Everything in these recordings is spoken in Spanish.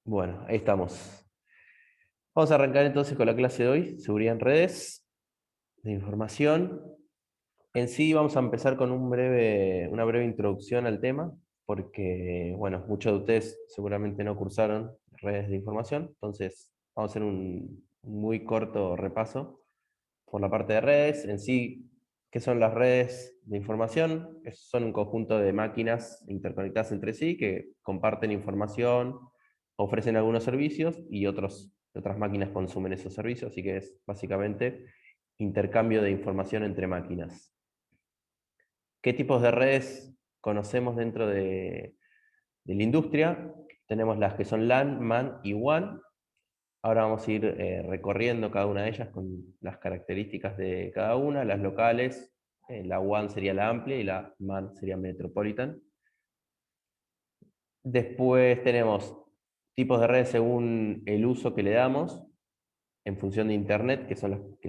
Bueno, ahí estamos. Vamos a arrancar entonces con la clase de hoy, seguridad en redes de información. En sí vamos a empezar con una breve introducción al tema, porque, bueno, muchos de ustedes seguramente no cursaron redes de información, entonces vamos a hacer un muy corto repaso por la parte de redes. En sí, ¿qué son las redes de información? Son un conjunto de máquinas interconectadas entre sí que comparten información, ofrecen algunos servicios y otras máquinas consumen esos servicios, así que es básicamente intercambio de información entre máquinas. ¿Qué tipos de redes conocemos dentro de la industria? Tenemos las que son LAN, MAN y WAN. Ahora vamos a ir recorriendo cada una de ellas con las características de cada una. Las locales, la WAN sería la amplia y la MAN sería Metropolitan. Después tenemos tipos de redes según el uso que le damos en función de Internet, que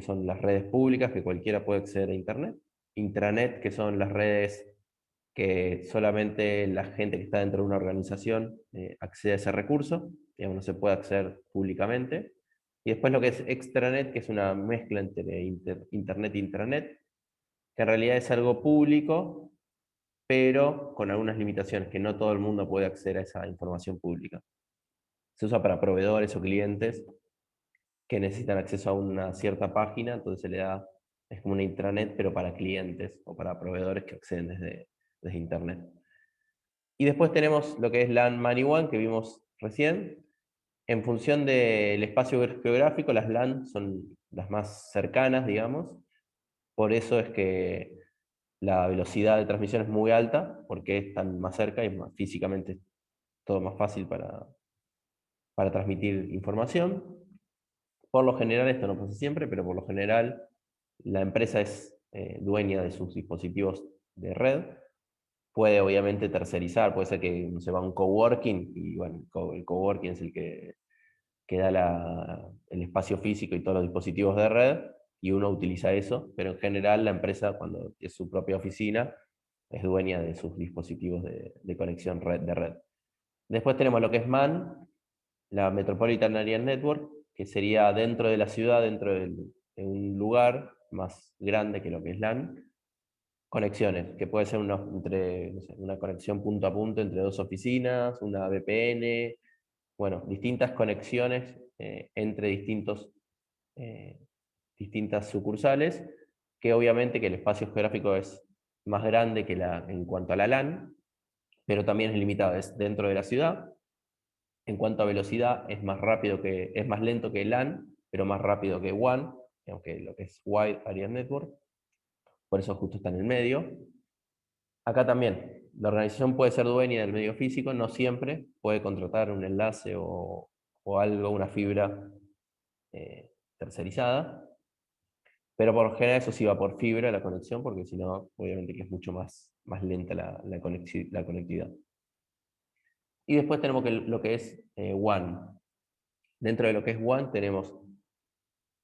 son las redes públicas, que cualquiera puede acceder a Internet. Intranet, que son las redes que solamente la gente que está dentro de una organización accede a ese recurso, digamos, no se puede acceder públicamente. Y después lo que es extranet, que es una mezcla entre Internet e intranet, que en realidad es algo público, pero con algunas limitaciones, que no todo el mundo puede acceder a esa información pública. Se usa para proveedores o clientes que necesitan acceso a una cierta página, entonces se le da, es como una intranet, pero para clientes o para proveedores que acceden desde Internet. Y después tenemos lo que es LAN, MAN y WAN, que vimos recién. En función del espacio geográfico, las LAN son las más cercanas, digamos. Por eso es que la velocidad de transmisión es muy alta, porque están más cerca y físicamente todo más fácil para transmitir información. Por lo general, esto no pasa siempre, pero por lo general la empresa es dueña de sus dispositivos de red. Puede obviamente tercerizar, puede ser que no se va a un coworking y bueno, el coworking es el que da el espacio físico y todos los dispositivos de red y uno utiliza eso, pero en general la empresa cuando es su propia oficina es dueña de sus dispositivos de conexión de red. Después tenemos lo que es MAN, la Metropolitan Area Network, que sería dentro de la ciudad, de un lugar más grande que lo que es LAN, conexiones, que puede ser no sé, una conexión punto a punto entre dos oficinas, una VPN, bueno, distintas conexiones entre eh, distintas sucursales, que obviamente que el espacio geográfico es más grande en cuanto a la LAN, pero también es limitado, es dentro de la ciudad. En cuanto a velocidad, es más lento que LAN, pero más rápido que WAN, aunque lo que es Wide Area Network, por eso justo está en el medio. Acá también, la organización puede ser dueña del medio físico, no siempre, puede contratar un enlace o algo, una fibra tercerizada, pero por lo general eso sí va por fibra la conexión, porque si no, obviamente que es mucho más lenta la conectividad. Y después tenemos lo que es WAN. Dentro de lo que es WAN tenemos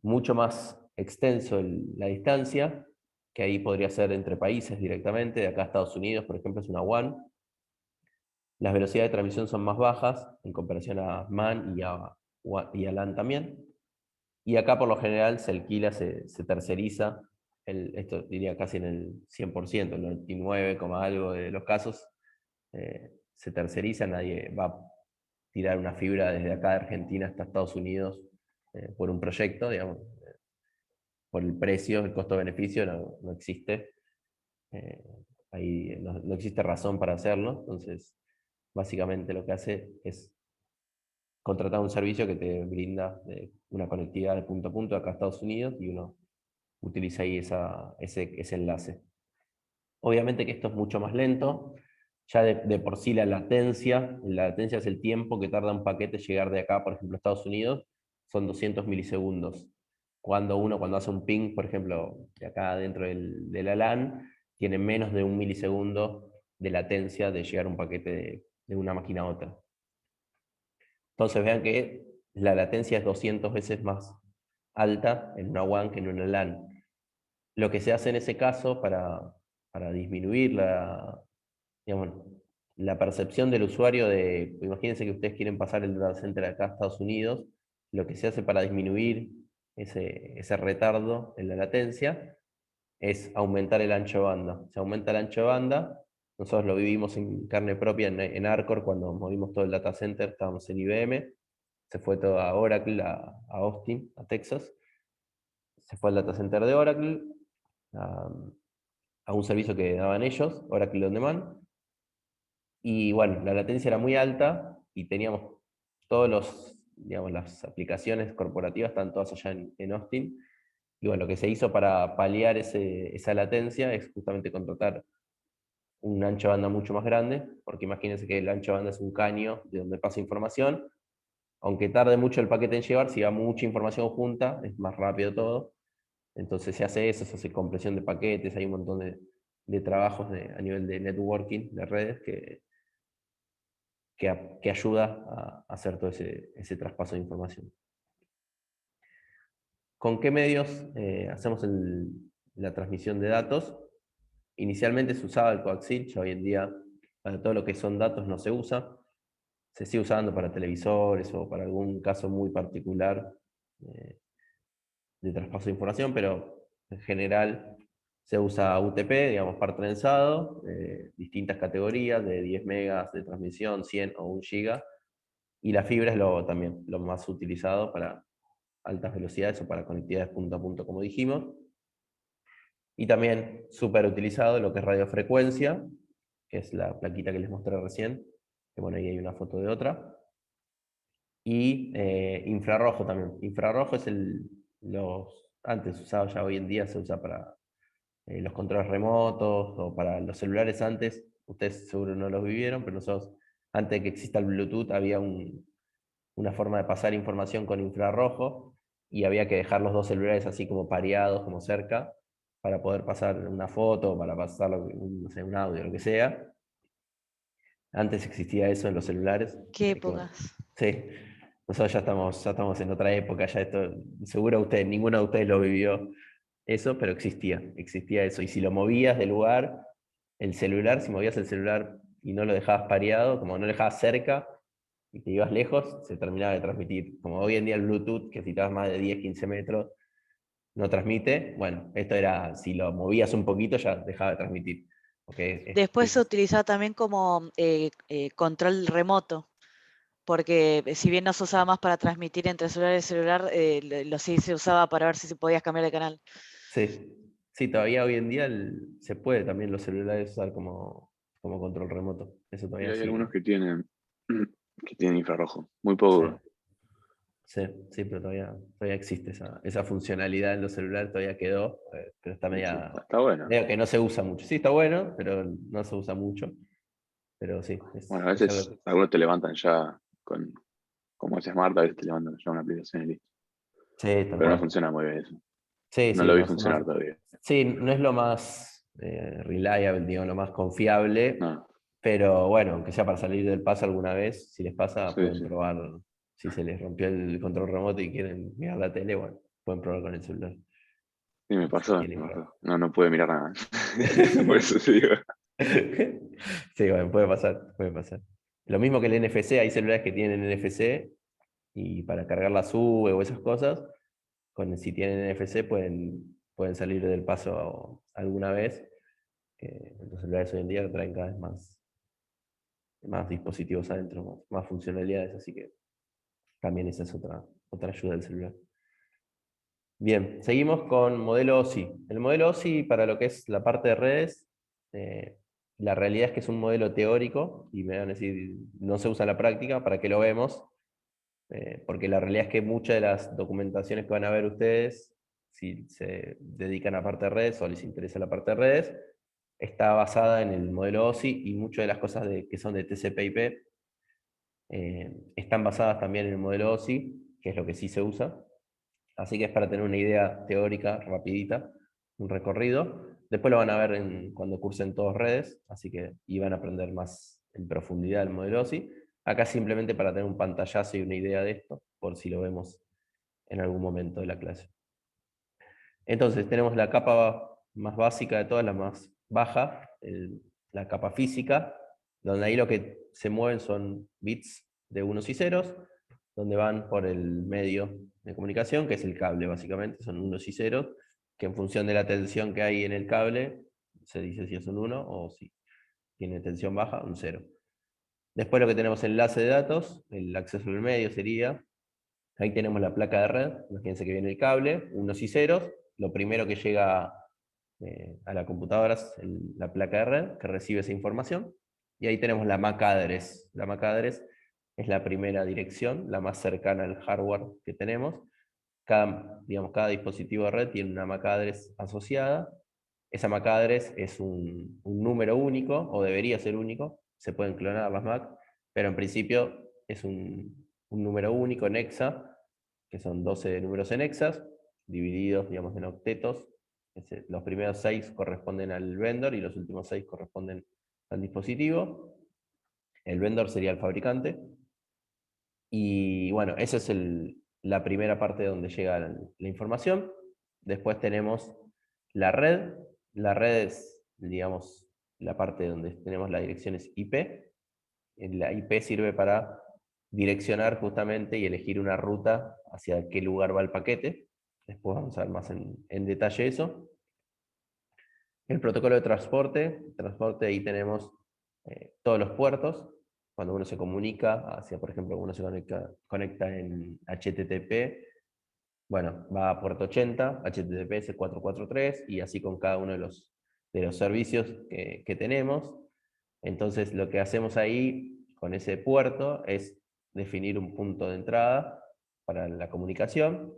mucho más extenso la distancia, que ahí podría ser entre países directamente, de acá a Estados Unidos, por ejemplo, es una WAN. Las velocidades de transmisión son más bajas en comparación a MAN y a LAN también. Y acá por lo general se alquila, se terceriza, esto diría casi en el 100%, el 99, algo de los casos, se terceriza, nadie va a tirar una fibra desde acá de Argentina hasta Estados Unidos por un proyecto, digamos, por el precio, el costo-beneficio no existe. Eh, ahí no existe razón para hacerlo, entonces básicamente lo que hace es contratar un servicio que te brinda una conectividad de punto a punto acá a Estados Unidos y uno utiliza ahí ese enlace. Obviamente que esto es mucho más lento, ya de por sí la latencia es el tiempo que tarda un paquete llegar de acá, por ejemplo, a Estados Unidos, son 200 milisegundos. Cuando hace un ping, por ejemplo, de acá dentro de la LAN, tiene menos de un milisegundo de latencia de llegar un paquete de una máquina a otra. Entonces vean que la latencia es 200 veces más alta en una WAN que en una LAN. lo que se hace en ese caso para disminuir digamos, la percepción del usuario imagínense que ustedes quieren pasar el data center acá a Estados Unidos, lo que se hace para disminuir ese retardo en la latencia es aumentar el ancho de banda. Se aumenta el ancho de banda, nosotros lo vivimos en carne propia en Arcor cuando movimos todo el data center, estábamos en IBM, se fue todo a Oracle, a Austin, a Texas, se fue al data center de Oracle, a, a un servicio que daban ellos, Oracle On Demand, y bueno, la latencia era muy alta y teníamos digamos, las aplicaciones corporativas, están todas allá en Austin, y bueno, lo que se hizo para paliar esa latencia es justamente contratar un ancho de banda mucho más grande, porque imagínense que el ancho de banda es un caño de donde pasa información, aunque tarde mucho el paquete en llegar, si va mucha información junta, es más rápido todo, entonces se hace eso, se hace compresión de paquetes, hay un montón de trabajos a nivel de networking, de redes, que ayuda a hacer todo ese traspaso de información. ¿Con qué medios hacemos la transmisión de datos? Inicialmente se usaba el coaxil, ya hoy en día para todo lo que son datos no se usa. Se sigue usando para televisores o para algún caso muy particular eh, de traspaso de información, pero en general se usa UTP, digamos, par trenzado, distintas categorías de 10 megas de transmisión, 100 o 1 giga, y la fibra es también lo más utilizado para altas velocidades o para conectividades punto a punto, como dijimos. Y también súper utilizado lo que es radiofrecuencia, que es la plaquita que les mostré recién, que bueno, ahí hay una foto de otra. Y infrarrojo también. Infrarrojo es antes usado, ya hoy en día se usa para los controles remotos o para los celulares antes. Ustedes seguro no los vivieron, pero nosotros, antes de que exista el Bluetooth, había una forma de pasar información con infrarrojo y había que dejar los dos celulares así como pareados, como cerca, para poder pasar una foto, para pasar no sé, un audio, lo que sea. Antes existía eso en los celulares. Qué Que bueno, épocas. sí, nosotros ya estamos en otra época, ya esto, seguro ninguno de ustedes lo vivió eso, pero existía eso. Y si lo movías del lugar, el celular, si movías el celular y no lo dejabas pareado, como no lo dejabas cerca, y te ibas lejos, se terminaba de transmitir. Como hoy en día el Bluetooth, que si estabas más de 10, 15 metros, no transmite. Bueno, esto era, si lo movías un poquito, ya dejaba de transmitir. Porque Después se utilizaba también como control remoto, porque si bien no se usaba más para transmitir entre celular y celular, lo sí se usaba para ver si se podías cambiar de canal. sí, sí, todavía hoy en día se puede también los celulares usar como control remoto. Eso Y todavía hay algunos sigue. que tienen infrarrojo, muy Sí, poco. sí, sí, pero todavía existe esa funcionalidad en los celulares, todavía quedó, pero está Sí, está, media. está bueno. Veo que no se usa mucho. Sí, está bueno, pero no se usa mucho. Pero sí, Bueno, a es algo veces que. algunos te levantan ya como es Smart, a veces te levantan ya una aplicación y listo. Sí, tal Pero no cual. funciona muy bien eso. Sí, No sí, lo vi no, funcionar todavía. sí, no es lo más reliable, digamos, lo más confiable, No, pero bueno, aunque sea para salir del paso alguna vez, si les pasa, sí, pueden sí. probar, si se les rompió el control remoto y quieren mirar la tele, bueno, pueden probar con el celular. Sí, me Si pasó, tienen me infrarrojo. pasó. No, no pude mirar nada. Por eso te digo. Sí, bueno, puede pasar, puede pasar. Lo mismo que el NFC, hay celulares que tienen NFC y para cargar la sube o esas cosas, si tienen NFC pueden salir del paso alguna vez. Los celulares hoy en día traen cada vez más dispositivos adentro, más funcionalidades, así que también esa es otra ayuda del celular. Bien, seguimos con modelo OSI. El modelo OSI, para lo que es la parte de redes, eh, la realidad es que es un modelo teórico, y me van a decir, no se usa en la práctica, ¿para qué lo vemos? Porque la realidad es que muchas de las documentaciones que van a ver ustedes, si se dedican a parte de redes o les interesa la parte de redes, está basada en el modelo OSI y muchas de las cosas que son de TCP/IP están basadas también en el modelo OSI, que es lo que sí se usa. Así que es para tener una idea teórica rapidita, un recorrido. Después lo van a ver cuando cursen todos redes, así que y van a aprender más en profundidad el modelo OSI. Acá simplemente para tener un pantallazo y una idea de esto, por si lo vemos en algún momento de la clase. Entonces tenemos la capa más básica de todas, la más baja, la capa física, donde ahí lo que se mueven son bits de unos y ceros, donde van por el medio de comunicación, que es el cable básicamente, son unos y ceros, que en función de la tensión que hay en el cable, se dice si es un 1 o si tiene tensión baja, un 0. Después lo que tenemos enlace de datos, el acceso al medio sería, ahí tenemos la placa de red, imagínense que viene el cable, unos y ceros, lo primero que llega a la computadora es la placa de red, que recibe esa información, y ahí tenemos la MAC address. La MAC address es la primera dirección, la más cercana al hardware que tenemos. Cada dispositivo de red tiene una MAC address asociada. Esa MAC address es un número único, o debería ser único, se pueden clonar las MAC, pero en principio es un número único en hexa, que son 12 números en hexas, divididos en octetos. Los primeros 6 corresponden al vendor y los últimos 6 corresponden al dispositivo. El vendor sería el fabricante. Y bueno, esa es la primera parte donde llega la información. Después tenemos la red. La red es, digamos, la parte donde tenemos las direcciones IP. La IP sirve para direccionar justamente y elegir una ruta hacia qué lugar va el paquete. Después vamos a ver más en detalle eso. El protocolo de transporte. Ahí tenemos todos los puertos. Cuando uno se comunica hacia, por ejemplo, uno se conecta en HTTP, bueno, va a puerto 80, HTTPS 443, y así con cada uno de los servicios que tenemos. Entonces, lo que hacemos ahí con ese puerto es definir un punto de entrada para la comunicación,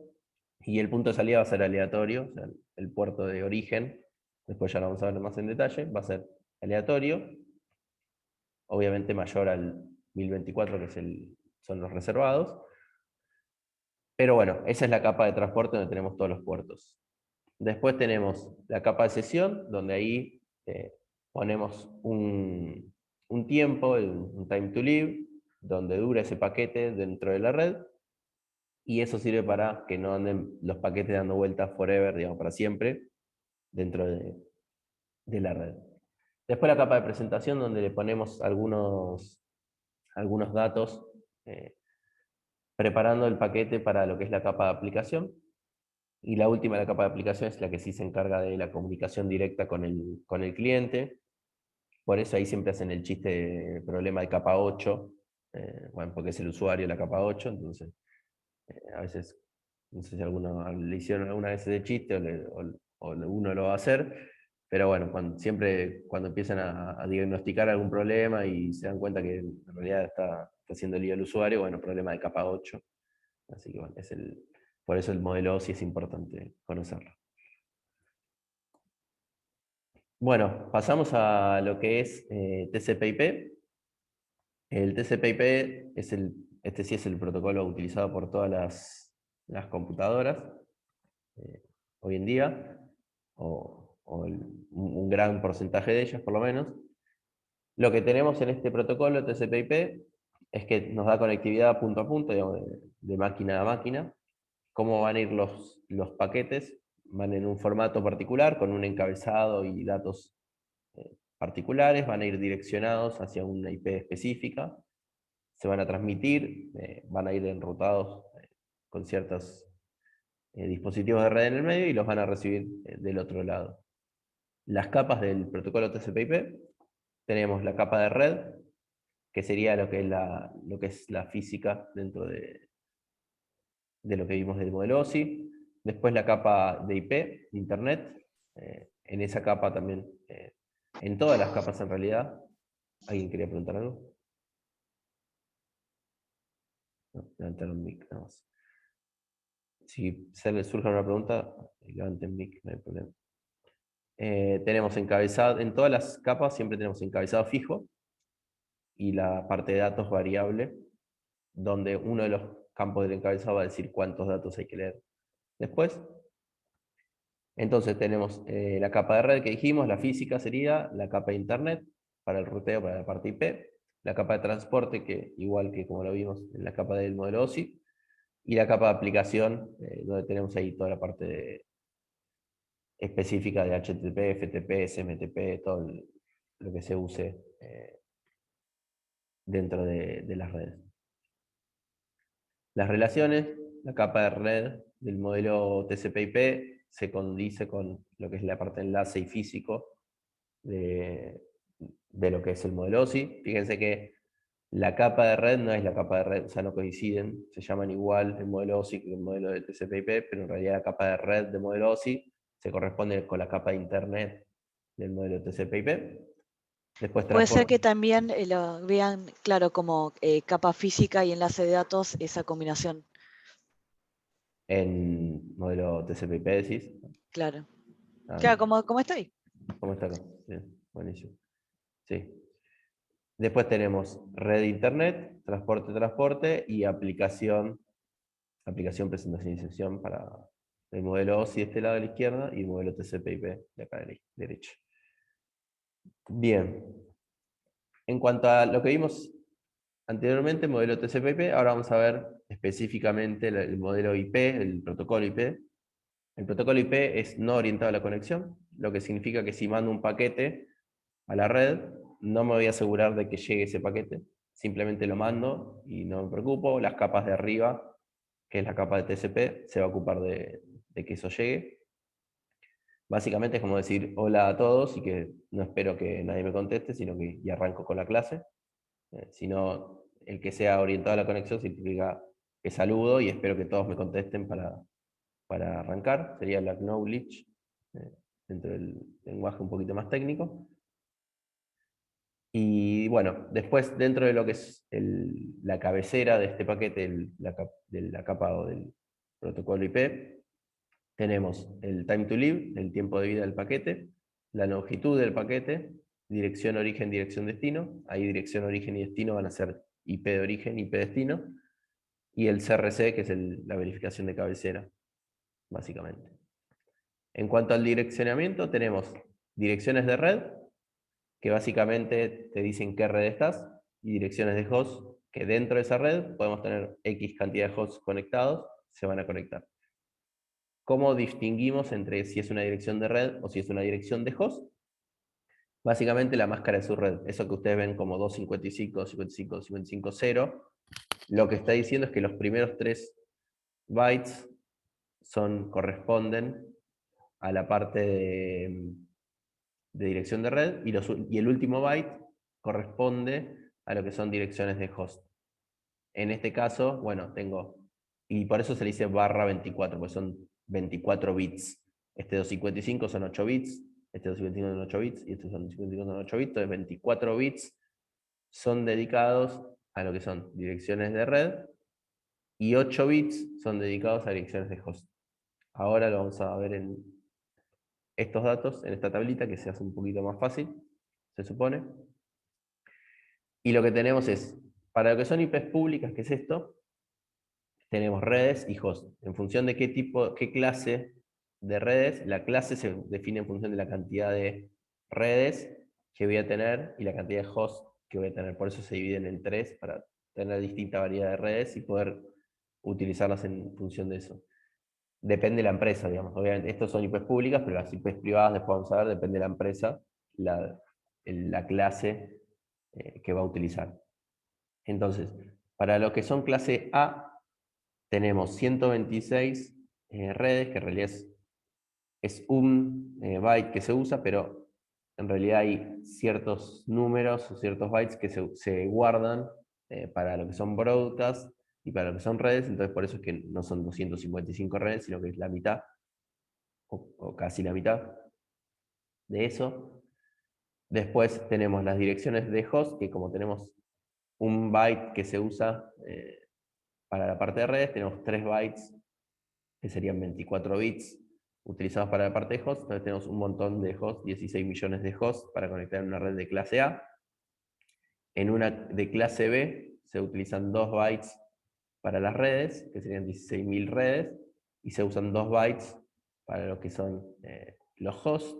y el punto de salida va a ser aleatorio, o sea, el puerto de origen, después ya lo vamos a ver más en detalle, va a ser aleatorio, obviamente mayor al 1024, que son los reservados. Pero bueno, esa es la capa de transporte donde tenemos todos los puertos. Después tenemos la capa de sesión, donde ahí ponemos un tiempo, un time to live, donde dura ese paquete dentro de la red, y eso sirve para que no anden los paquetes dando vueltas forever, digamos, para siempre, dentro de la red. Después la capa de presentación, donde le ponemos algunos datos, preparando el paquete para lo que es la capa de aplicación. Y la última, la capa de aplicación, es la que sí se encarga de la comunicación directa con el cliente. Por eso ahí siempre hacen el chiste de problema de capa 8, bueno, porque es el usuario de la capa 8, entonces a veces, no sé si alguno le hicieron alguna vez ese chiste o uno lo va a hacer, pero bueno, siempre cuando empiezan a diagnosticar algún problema y se dan cuenta que en realidad está haciendo lío el usuario, bueno, problema de capa 8. Así que bueno, por eso el modelo OSI es importante conocerlo. Bueno, pasamos a lo que es TCP/IP. El TCP/IP este sí es el protocolo utilizado por todas las computadoras hoy en día, o un gran porcentaje de ellas por lo menos. Lo que tenemos en este protocolo TCP/IP es que nos da conectividad punto a punto, digamos, de máquina a máquina. ¿Cómo van a ir los paquetes? Van en un formato particular, con un encabezado y datos particulares, van a ir direccionados hacia una IP específica, se van a transmitir, van a ir enrutados con ciertos dispositivos de red en el medio y los van a recibir del otro lado. Las capas del protocolo TCP/IP, tenemos la capa de red, que sería lo que es la física dentro de lo que vimos del modelo OSI. Después la capa de IP, de Internet. En esa capa también, en todas las capas en realidad. ¿Alguien quería preguntar algo? No, levantar un mic nada más. Si se les surge una pregunta, levanten mic, no hay problema. Tenemos encabezado, en todas las capas siempre tenemos encabezado fijo y la parte de datos variable, donde uno de los campos del encabezado va a decir cuántos datos hay que leer después. Entonces tenemos la capa de red que dijimos, la física sería la capa de internet para el ruteo, para la parte IP, la capa de transporte, que igual que como lo vimos en la capa del modelo OSI, y la capa de aplicación, donde tenemos ahí toda la parte específica de HTTP, FTP, SMTP, todo lo que se use dentro de las redes. Las relaciones, la capa de red del modelo TCP/IP se condice con lo que es la parte de enlace y físico de lo que es el modelo OSI. Fíjense que la capa de red no es la capa de red, o sea, no coinciden, se llaman igual el modelo OSI que el modelo de TCP/IP, pero en realidad la capa de red del modelo OSI se corresponde con la capa de internet del modelo TCP/IP. Después Puede ser transporte que también lo vean, claro, como capa física y enlace de datos, esa combinación. en modelo TCP/IP, decís. Claro. Ah, Claro, como estoy. ¿cómo está acá? Bien, buenísimo. Sí. Después tenemos red de internet, transporte y aplicación, presentación y sesión para el modelo OSI de este lado de la izquierda y el modelo TCP/IP de acá de la derecha. Bien. En cuanto a lo que vimos anteriormente, modelo TCP/IP, ahora vamos a ver específicamente el modelo IP, el protocolo IP. El protocolo IP es no orientado a la conexión, lo que significa que si mando un paquete a la red, no me voy a asegurar de que llegue ese paquete, simplemente lo mando y no me preocupo. Las capas de arriba, que es la capa de TCP, se va a ocupar de que eso llegue. Básicamente es como decir hola a todos y que no espero que nadie me conteste, sino que ya arranco con la clase. Sino el que sea orientado a la conexión significa que saludo y espero que todos me contesten para arrancar. Sería el acknowledge, dentro del lenguaje un poquito más técnico. Y bueno, después dentro de lo que es la cabecera de este paquete, de la capa o del protocolo IP, tenemos el time to live, el tiempo de vida del paquete, la longitud del paquete, dirección origen, dirección destino. Ahí dirección origen y destino van a ser IP de origen, IP destino. Y el CRC, que es la verificación de cabecera, básicamente. En cuanto al direccionamiento, tenemos direcciones de red, que básicamente te dicen qué red estás, y direcciones de host, que dentro de esa red podemos tener X cantidad de hosts conectados, se van a conectar. ¿Cómo distinguimos entre si es una dirección de red o si es una dirección de host? Básicamente la máscara de su red, eso que ustedes ven como 255, 55, 55, 0, lo que está diciendo es que los primeros 3 bytes corresponden a la parte de dirección de red y el último byte corresponde a lo que son direcciones de host. En este caso, bueno, y por eso se le dice barra 24, porque son 24 bits. Este 255 son 8 bits, este 255 son 8 bits y estos son 255 son 8 bits, entonces 24 bits son dedicados a lo que son direcciones de red y 8 bits son dedicados a direcciones de host. Ahora lo vamos a ver en estos datos, en esta tablita, que se hace un poquito más fácil, se supone. Y lo que tenemos es, para lo que son IPs públicas, que es esto, tenemos redes y host. En función de qué clase de redes, la clase se define en función de la cantidad de redes que voy a tener y la cantidad de hosts que voy a tener. Por eso se dividen en 3 para tener distinta variedad de redes y poder utilizarlas en función de eso. Depende de la empresa, digamos. Obviamente, estos son IPs públicas, pero las IPs privadas, después vamos a ver, depende de la empresa, la clase que va a utilizar. Entonces, para lo que son clase A, tenemos 126 redes, que en realidad es un byte que se usa, pero en realidad hay ciertos números o ciertos bytes que se guardan para lo que son broadcasts y para lo que son redes, entonces por eso es que no son 255 redes, sino que es la mitad, o casi la mitad de eso. Después tenemos las direcciones de host, que como tenemos un byte que se usa para la parte de redes, tenemos 3 bytes, que serían 24 bits utilizados para la parte de host. Entonces tenemos un montón de hosts, 16 millones de hosts para conectar en una red de clase A. En una de clase B se utilizan 2 bytes para las redes, que serían 16.000 redes, y se usan 2 bytes para lo que son los hosts.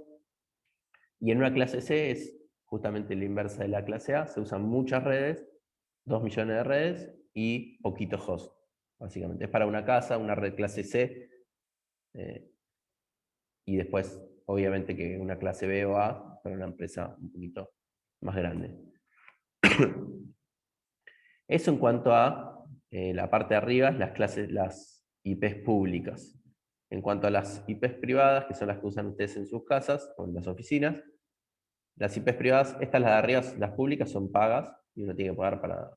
Y en una clase C es justamente la inversa de la clase A, se usan muchas redes, 2 millones de redes y poquitos hosts, básicamente. Es para una casa, una red clase C, y después, obviamente, que una clase B o A para una empresa un poquito más grande. Eso en cuanto a la parte de arriba, las IPs públicas. En cuanto a las IPs privadas, que son las que usan ustedes en sus casas o en las oficinas, las IPs privadas, estas las de arriba, las públicas, son pagas y uno tiene que pagar para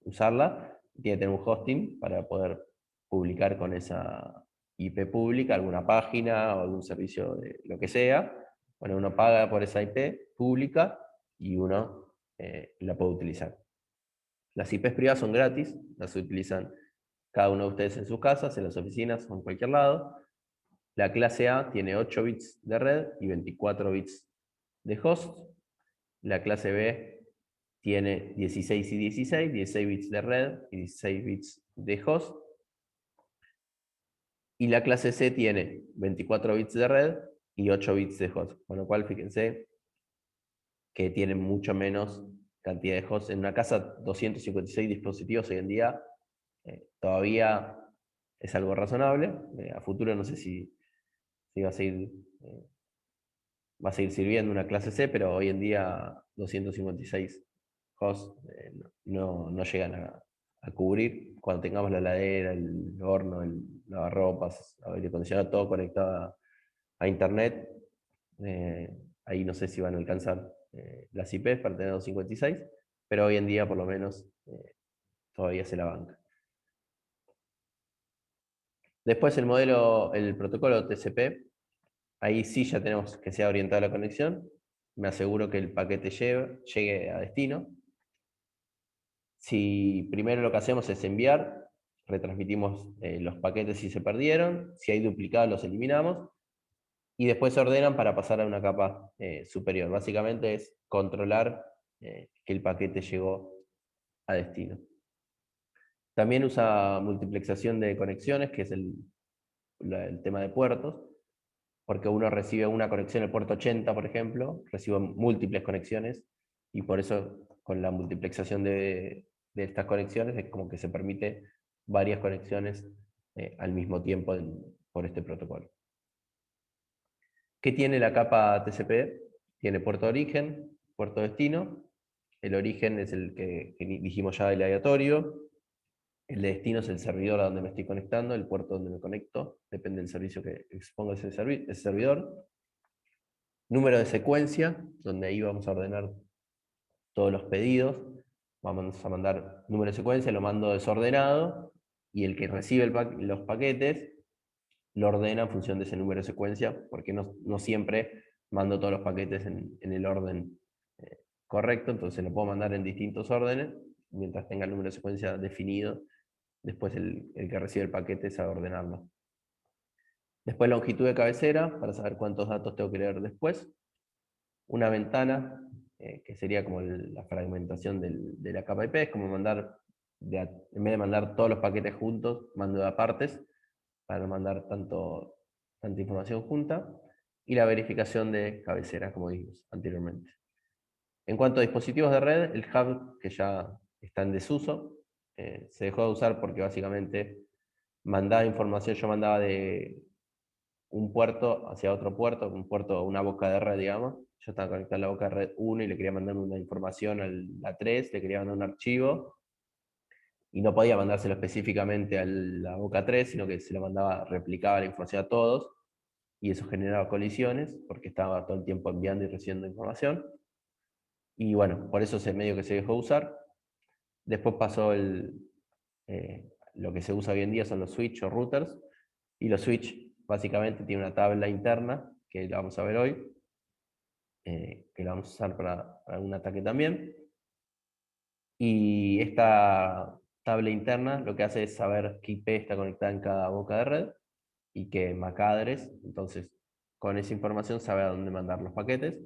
usarla. Tiene que tener un hosting para poder publicar con esa IP pública alguna página o algún servicio de lo que sea. Bueno, uno paga por esa IP pública y uno la puede utilizar. Las IPs privadas son gratis, las utilizan cada uno de ustedes en sus casas, en las oficinas o en cualquier lado. La clase A tiene 8 bits de red y 24 bits de host. La clase B tiene 16 y 16, 16 bits de red y 16 bits de host. Y la clase C tiene 24 bits de red y 8 bits de host. Con lo cual, fíjense que tienen mucho menos cantidad de hosts. En una casa, 256 dispositivos hoy en día todavía es algo razonable. A futuro no sé si va a seguir, va a seguir sirviendo una clase C, pero hoy en día 256 hosts no llegan a cubrir. Cuando tengamos la heladera, el horno, el lavarropas, el aire acondicionado, todo conectado a internet, ahí no sé si van a alcanzar las IPs para tener 256, pero hoy en día por lo menos todavía se la banca. Después el protocolo TCP, ahí sí ya tenemos que sea orientada la conexión. Me aseguro que el paquete llegue a destino. Si primero lo que hacemos es enviar, retransmitimos los paquetes si se perdieron, si hay duplicados los eliminamos, y después se ordenan para pasar a una capa superior. Básicamente es controlar que el paquete llegó a destino. También usa multiplexación de conexiones, que es el tema de puertos, porque uno recibe una conexión, el puerto 80, por ejemplo, recibe múltiples conexiones, y por eso con la multiplexación de estas conexiones es como que se permite varias conexiones al mismo tiempo por este protocolo. ¿Qué tiene la capa TCP? Tiene puerto de origen, puerto destino. El origen es el que dijimos ya, el aleatorio. El de destino es el servidor a donde me estoy conectando, el puerto donde me conecto, depende del servicio que exponga ese servidor. Número de secuencia, donde ahí vamos a ordenar todos los pedidos. Vamos a mandar número de secuencia, lo mando desordenado, y el que recibe los paquetes lo ordena en función de ese número de secuencia, porque no siempre mando todos los paquetes en el orden correcto, entonces lo puedo mandar en distintos órdenes, mientras tenga el número de secuencia definido, después el que recibe el paquete sabe ordenarlo. Después longitud de cabecera, para saber cuántos datos tengo que leer después. Una ventana, que sería como la fragmentación de la capa IP, es como mandar, en vez de mandar todos los paquetes juntos, mando de a partes, para no mandar tanta información junta. Y la verificación de cabecera, como dijimos anteriormente. En cuanto a dispositivos de red, el hub, que ya está en desuso, se dejó de usar porque básicamente mandaba información, yo mandaba de un puerto hacia otro puerto, una boca de red, digamos. Yo estaba conectado a la boca de red 1 y le quería mandar una información a la 3, le quería mandar un archivo, y no podía mandárselo específicamente a la boca 3, sino que se lo mandaba, replicaba la información a todos, y eso generaba colisiones, porque estaba todo el tiempo enviando y recibiendo información. Y bueno, por eso ese medio que se dejó usar. Después pasó lo que se usa hoy en día son los switch o routers, y los switch básicamente tienen una tabla interna, que la vamos a ver hoy, que la vamos a usar para un ataque también. Y esta tabla interna lo que hace es saber qué IP está conectada en cada boca de red y qué MAC address. Entonces, con esa información sabe a dónde mandar los paquetes.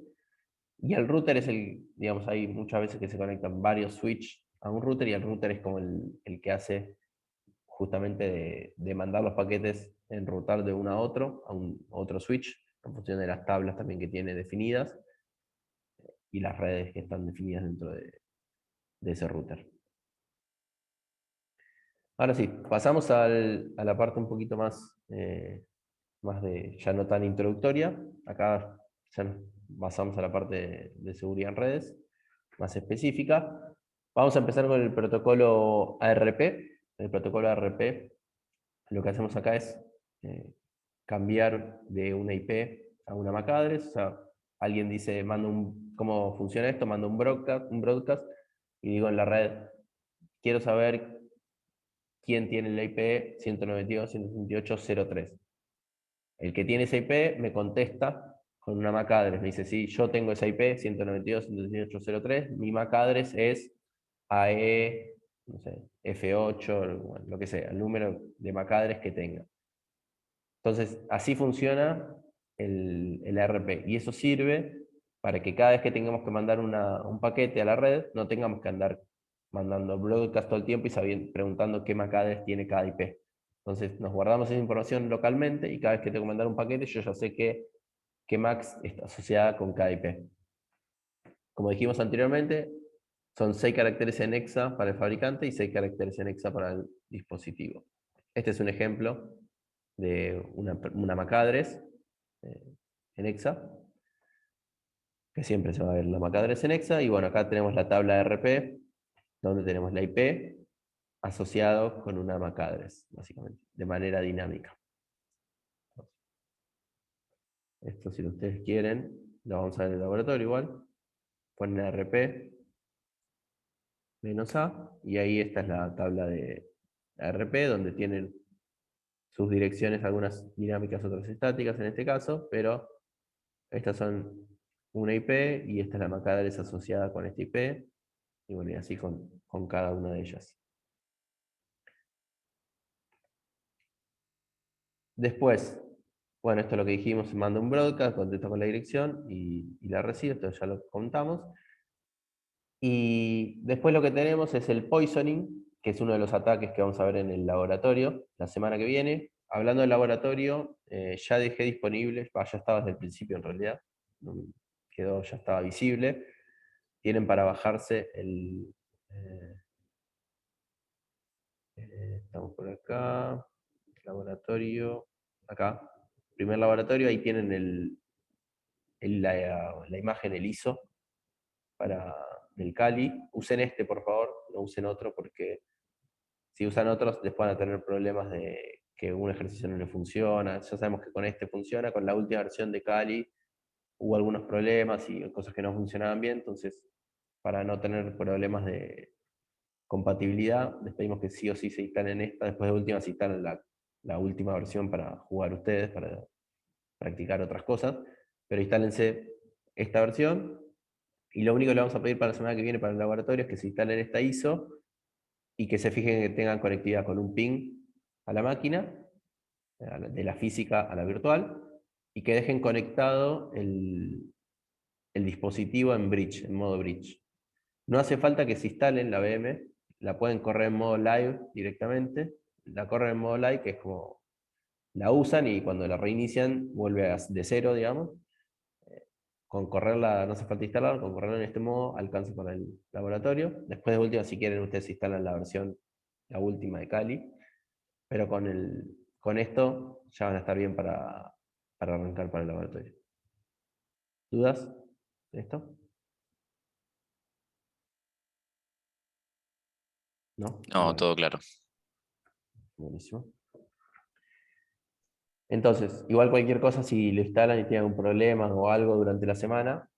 Y el router es digamos, hay muchas veces que se conectan varios switch a un router, y el router es como el que hace justamente de mandar los paquetes, enrutar de uno a otro, otro switch, en función de las tablas también que tiene definidas, y las redes que están definidas dentro de ese router. Ahora sí, pasamos a la parte un poquito más ya no tan introductoria. Acá ya nos pasamos a la parte de seguridad en redes, más específica. Vamos a empezar con el protocolo ARP. El protocolo ARP, lo que hacemos acá es cambiar de una IP a una MAC address. O sea, alguien dice, ¿cómo funciona esto? Mando un broadcast y digo en la red, quiero saber quién tiene la IP 192.168.0.3. El que tiene esa IP me contesta con una MAC address. Me dice, sí, yo tengo esa IP 192.168.0.3, mi MAC address es AE, no sé, F8, bueno, lo que sea, el número de MAC address que tenga. Entonces, así funciona el ARP. Y eso sirve para que cada vez que tengamos que mandar un paquete a la red, no tengamos que andar mandando broadcast todo el tiempo y preguntando qué MAC address tiene cada IP. Entonces, nos guardamos esa información localmente y cada vez que tengo que mandar un paquete, yo ya sé qué MAC está asociada con cada IP. Como dijimos anteriormente, son 6 caracteres en hexa para el fabricante y 6 caracteres en hexa para el dispositivo. Este es un ejemplo de una MAC address en hexa, que siempre se va a ver la MAC address en hexa, y bueno, acá tenemos la tabla de RP, donde tenemos la IP asociado con una MAC address, básicamente, de manera dinámica. Esto, si ustedes quieren, lo vamos a ver en el laboratorio igual. Ponen RP -A, y ahí esta es la tabla de RP, donde tienen sus direcciones, algunas dinámicas, otras estáticas en este caso, pero estas son una IP y esta es la MAC address asociada con esta IP, y bueno, y así con cada una de ellas. Después, bueno, esto es lo que dijimos, manda un broadcast, contesta con la dirección y la recibe, esto ya lo contamos. Y después lo que tenemos es el poisoning, que es uno de los ataques que vamos a ver en el laboratorio la semana que viene. Hablando del laboratorio, ya dejé disponible, ya estaba desde el principio en realidad, ya estaba visible. Tienen para bajarse estamos por acá, laboratorio, acá, primer laboratorio, ahí tienen la imagen, el ISO del Kali. Usen este, por favor, no usen otro, porque si usan otros, después van a tener problemas de que un ejercicio no le funciona. Ya sabemos que con este funciona, con la última versión de Kali hubo algunos problemas y cosas que no funcionaban bien, entonces para no tener problemas de compatibilidad, les pedimos que sí o sí se instalen esta, después de última se instalen la última versión para jugar ustedes, para practicar otras cosas, pero instálense esta versión, y lo único que le vamos a pedir para la semana que viene para el laboratorio es que se instalen esta ISO, y que se fijen que tengan conectividad con un ping a la máquina, de la física a la virtual, y que dejen conectado el dispositivo en bridge, en modo bridge. No hace falta que se instalen la VM, la pueden correr en modo live directamente, la corren en modo live, que es como la usan y cuando la reinician vuelve de cero, digamos. Con correrla no hace falta instalar, con correrla en este modo alcanza para el laboratorio. Después de última, si quieren, ustedes instalan la última de Kali, pero con esto ya van a estar bien para arrancar para el laboratorio. ¿Dudas de esto? ¿No? No, Bueno, todo claro. buenísimo. Entonces, igual cualquier cosa, si lo instalan y tienen algún problema o algo durante la semana,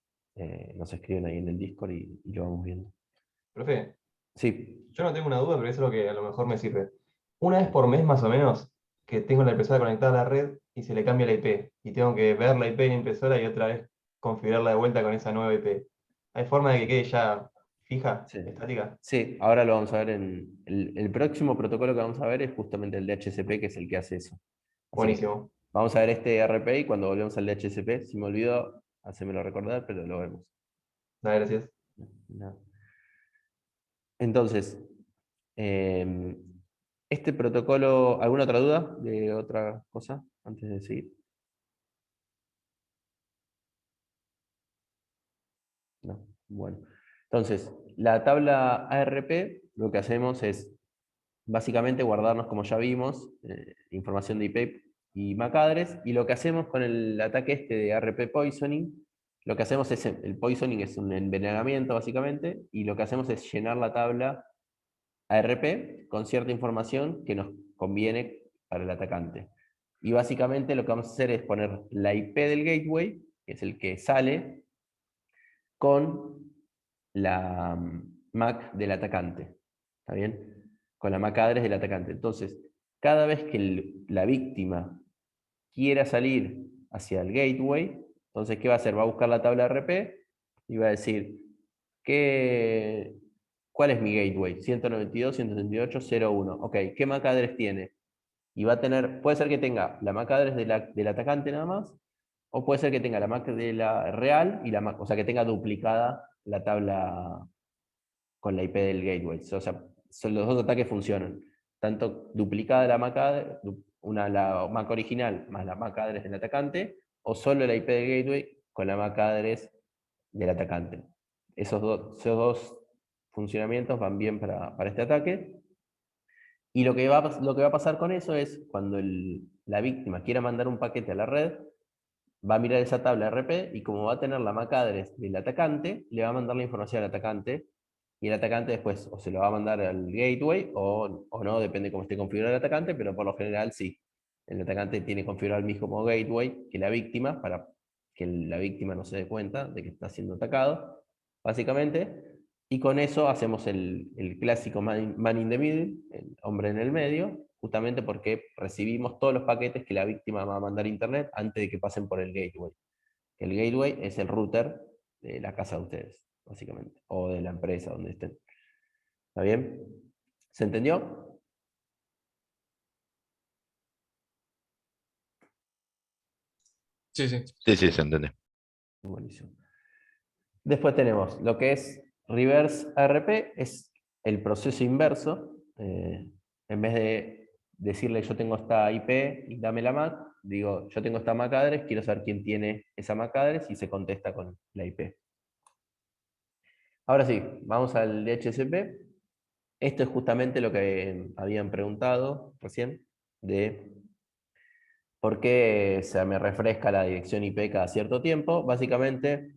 nos escriben ahí en el Discord y lo vamos viendo. Profe, Sí, yo no tengo una duda, pero eso es lo que a lo mejor me sirve. Una vez por mes más o menos, que tengo la impresora conectada a la red y se le cambia la IP, y tengo que ver la IP en la impresora y otra vez configurarla de vuelta con esa nueva IP. ¿Hay forma de que quede ya fija, sí. estática? Sí, ahora lo vamos a ver en el próximo protocolo que vamos a ver es justamente el DHCP, que es el que hace eso. Así que Buenísimo. vamos a ver este RP y cuando volvemos al DHCP, si me olvido, hacémelo recordar, pero lo vemos. Dale, gracias. No. Entonces, este protocolo, ¿alguna otra duda de otra cosa antes de seguir? No. Bueno, entonces, la tabla ARP, lo que hacemos es básicamente guardarnos, como ya vimos, información de IP y MAC address, y lo que hacemos con el ataque este de ARP poisoning, lo que hacemos es, el poisoning es un envenenamiento básicamente, y lo que hacemos es llenar la tabla ARP con cierta información que nos conviene para el atacante. Y básicamente lo que vamos a hacer es poner la IP del gateway, que es el que sale, con la MAC del atacante. ¿Está bien? Con la MAC address del atacante. Entonces, cada vez que la víctima quiera salir hacia el gateway, entonces, ¿qué va a hacer? Va a buscar la tabla RP y va a decir, ¿cuál es mi gateway? 192.168.0.1. Ok, ¿qué MAC address tiene? Y va a tener, puede ser que tenga la MAC address del atacante nada más, o puede ser que tenga la MAC de la real, y la MAC, o sea, que tenga duplicada la tabla con la IP del gateway. O sea, los dos ataques funcionan. Tanto duplicada la MAC address, la MAC original más la MAC address del atacante, o solo la IP del gateway con la MAC address del atacante. Esos dos funcionamientos van bien para este ataque. Y lo que va a pasar con eso es, cuando la víctima quiera mandar un paquete a la red, va a mirar esa tabla RP, y como va a tener la MAC address del atacante, le va a mandar la información al atacante, y el atacante después o se lo va a mandar al gateway o no, depende cómo esté configurado el atacante, pero por lo general sí. El atacante tiene configurado el mismo gateway que la víctima, para que la víctima no se dé cuenta de que está siendo atacado, básicamente. Y con eso hacemos el clásico man in the middle, el hombre en el medio, justamente porque recibimos todos los paquetes que la víctima va a mandar a internet antes de que pasen por el gateway. El gateway es el router de la casa de ustedes, básicamente, o de la empresa donde estén. ¿Está bien? ¿Se entendió? Sí, sí. Sí, sí, se entiende. Buenísimo. Después tenemos lo que es reverse ARP, es el proceso inverso. En vez de decirle yo tengo esta IP y dame la MAC, digo yo tengo esta MAC address, quiero saber quién tiene esa MAC address, y se contesta con la IP. Ahora sí, vamos al DHCP. Esto es justamente lo que habían preguntado recién, de por qué se me refresca la dirección IP cada cierto tiempo. Básicamente,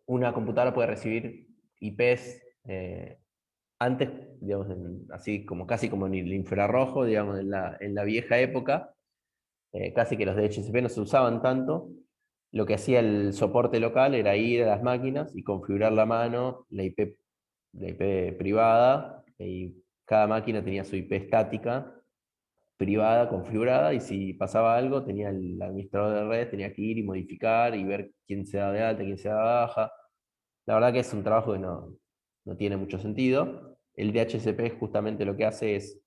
una computadora puede recibir IPs antes, digamos, así como casi como en el infrarrojo, digamos, en la vieja época, casi que los DHCP no se usaban tanto. Lo que hacía el soporte local era ir a las máquinas y configurar la mano la IP privada, y cada máquina tenía su IP estática privada configurada, y si pasaba algo, tenía el administrador de redes, tenía que ir y modificar y ver quién se da de alta, quién se da de baja. La verdad que es un trabajo que no tiene mucho sentido. El DHCP justamente lo que hace es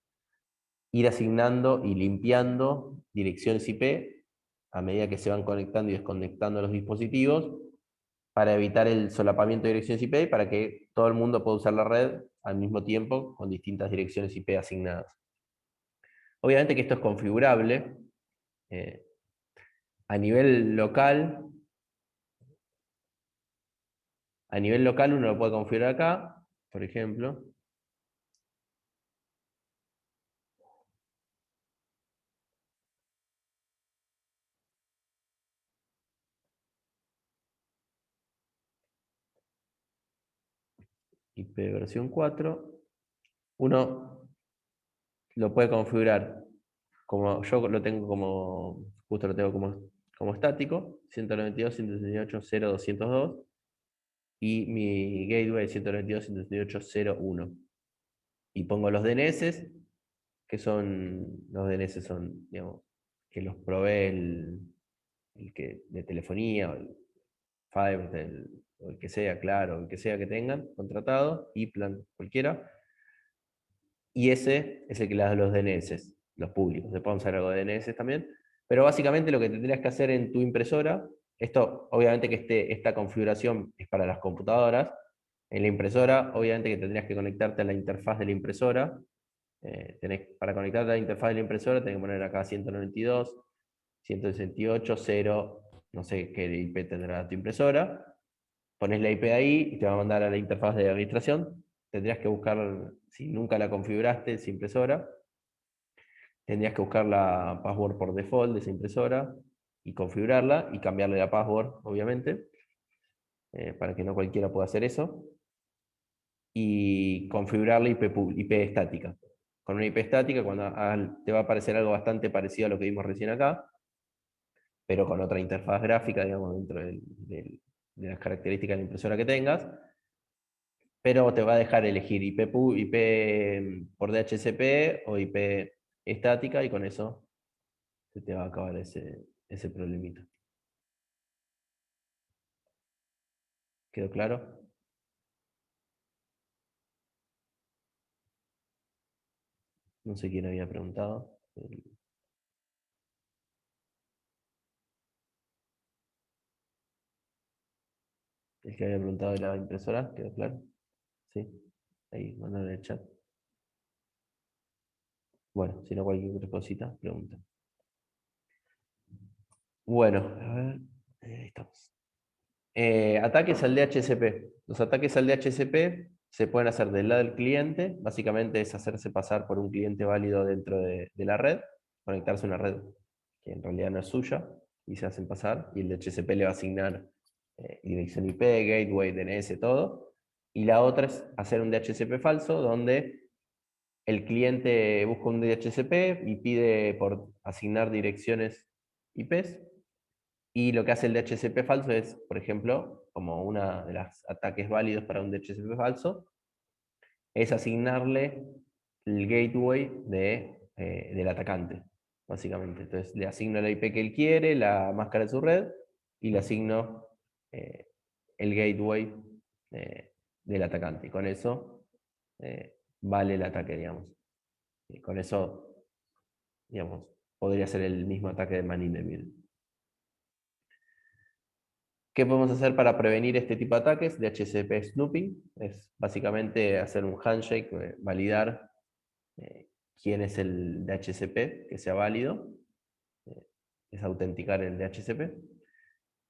ir asignando y limpiando direcciones IP a medida que se van conectando y desconectando los dispositivos, para evitar el solapamiento de direcciones IP, y para que todo el mundo pueda usar la red al mismo tiempo con distintas direcciones IP asignadas. Obviamente que esto es configurable. A nivel local, uno lo puede configurar acá, por ejemplo. IP versión 4. Uno lo puede configurar como yo lo tengo, justo lo tengo como estático, 192.168.0.202, y mi gateway 192.168.0.1. Y pongo los DNS, que son, los DNS son, digamos, que los provee el que de telefonía, o el Fiverr, o el que sea, claro, el que sea que tengan contratado, y plan cualquiera. Y ese es el que le da los DNS, los públicos. Después vamos a ver algo de DNS también. Pero básicamente lo que tendrías que hacer en tu impresora, esto obviamente que esta configuración es para las computadoras. En la impresora, obviamente que tendrías que conectarte a la interfaz de la impresora. Para conectarte a la interfaz de la impresora tenés que poner acá 192.168.0, no sé qué IP tendrá tu impresora. Pones la IP ahí y te va a mandar a la interfaz de administración. Tendrías que buscar, si nunca la configuraste, esa impresora, tendrías que buscar la password por default de esa impresora y configurarla y cambiarle la password, obviamente, para que no cualquiera pueda hacer eso. Y configurar la IP estática. Con una IP estática, cuando te va a aparecer algo bastante parecido a lo que vimos recién acá, pero con otra interfaz gráfica, digamos, dentro de las características de la impresora que tengas, pero te va a dejar elegir IP por DHCP o IP estática, y con eso se te va a acabar ese problemita. ¿Quedó claro? No sé quién había preguntado. El que había preguntado de la impresora, ¿quedó claro? Sí. Ahí, mandan en el chat. Bueno, si no cualquier otra cosita, pregunta. Bueno, a ver, ahí estamos. Ataques al DHCP. Los ataques al DHCP se pueden hacer del lado del cliente, básicamente es hacerse pasar por un cliente válido dentro de la red, conectarse a una red que en realidad no es suya, y se hacen pasar, y el DHCP le va a asignar dirección IP, gateway, DNS, todo. Y la otra es hacer un DHCP falso, donde el cliente busca un DHCP y pide por asignar direcciones IPs, y lo que hace el DHCP falso es, por ejemplo, como una de los ataques válidos para un DHCP falso, es asignarle el gateway del atacante, básicamente. Entonces le asigno la IP que él quiere, la máscara de su red, y le asigno eh, el gateway del atacante. Y con eso vale el ataque, digamos. Y con eso, digamos, podría ser el mismo ataque de man in the middle. ¿Qué podemos hacer para prevenir este tipo de ataques? DHCP snooping es básicamente hacer un handshake, validar quién es el DHCP, que sea válido, es autenticar el DHCP.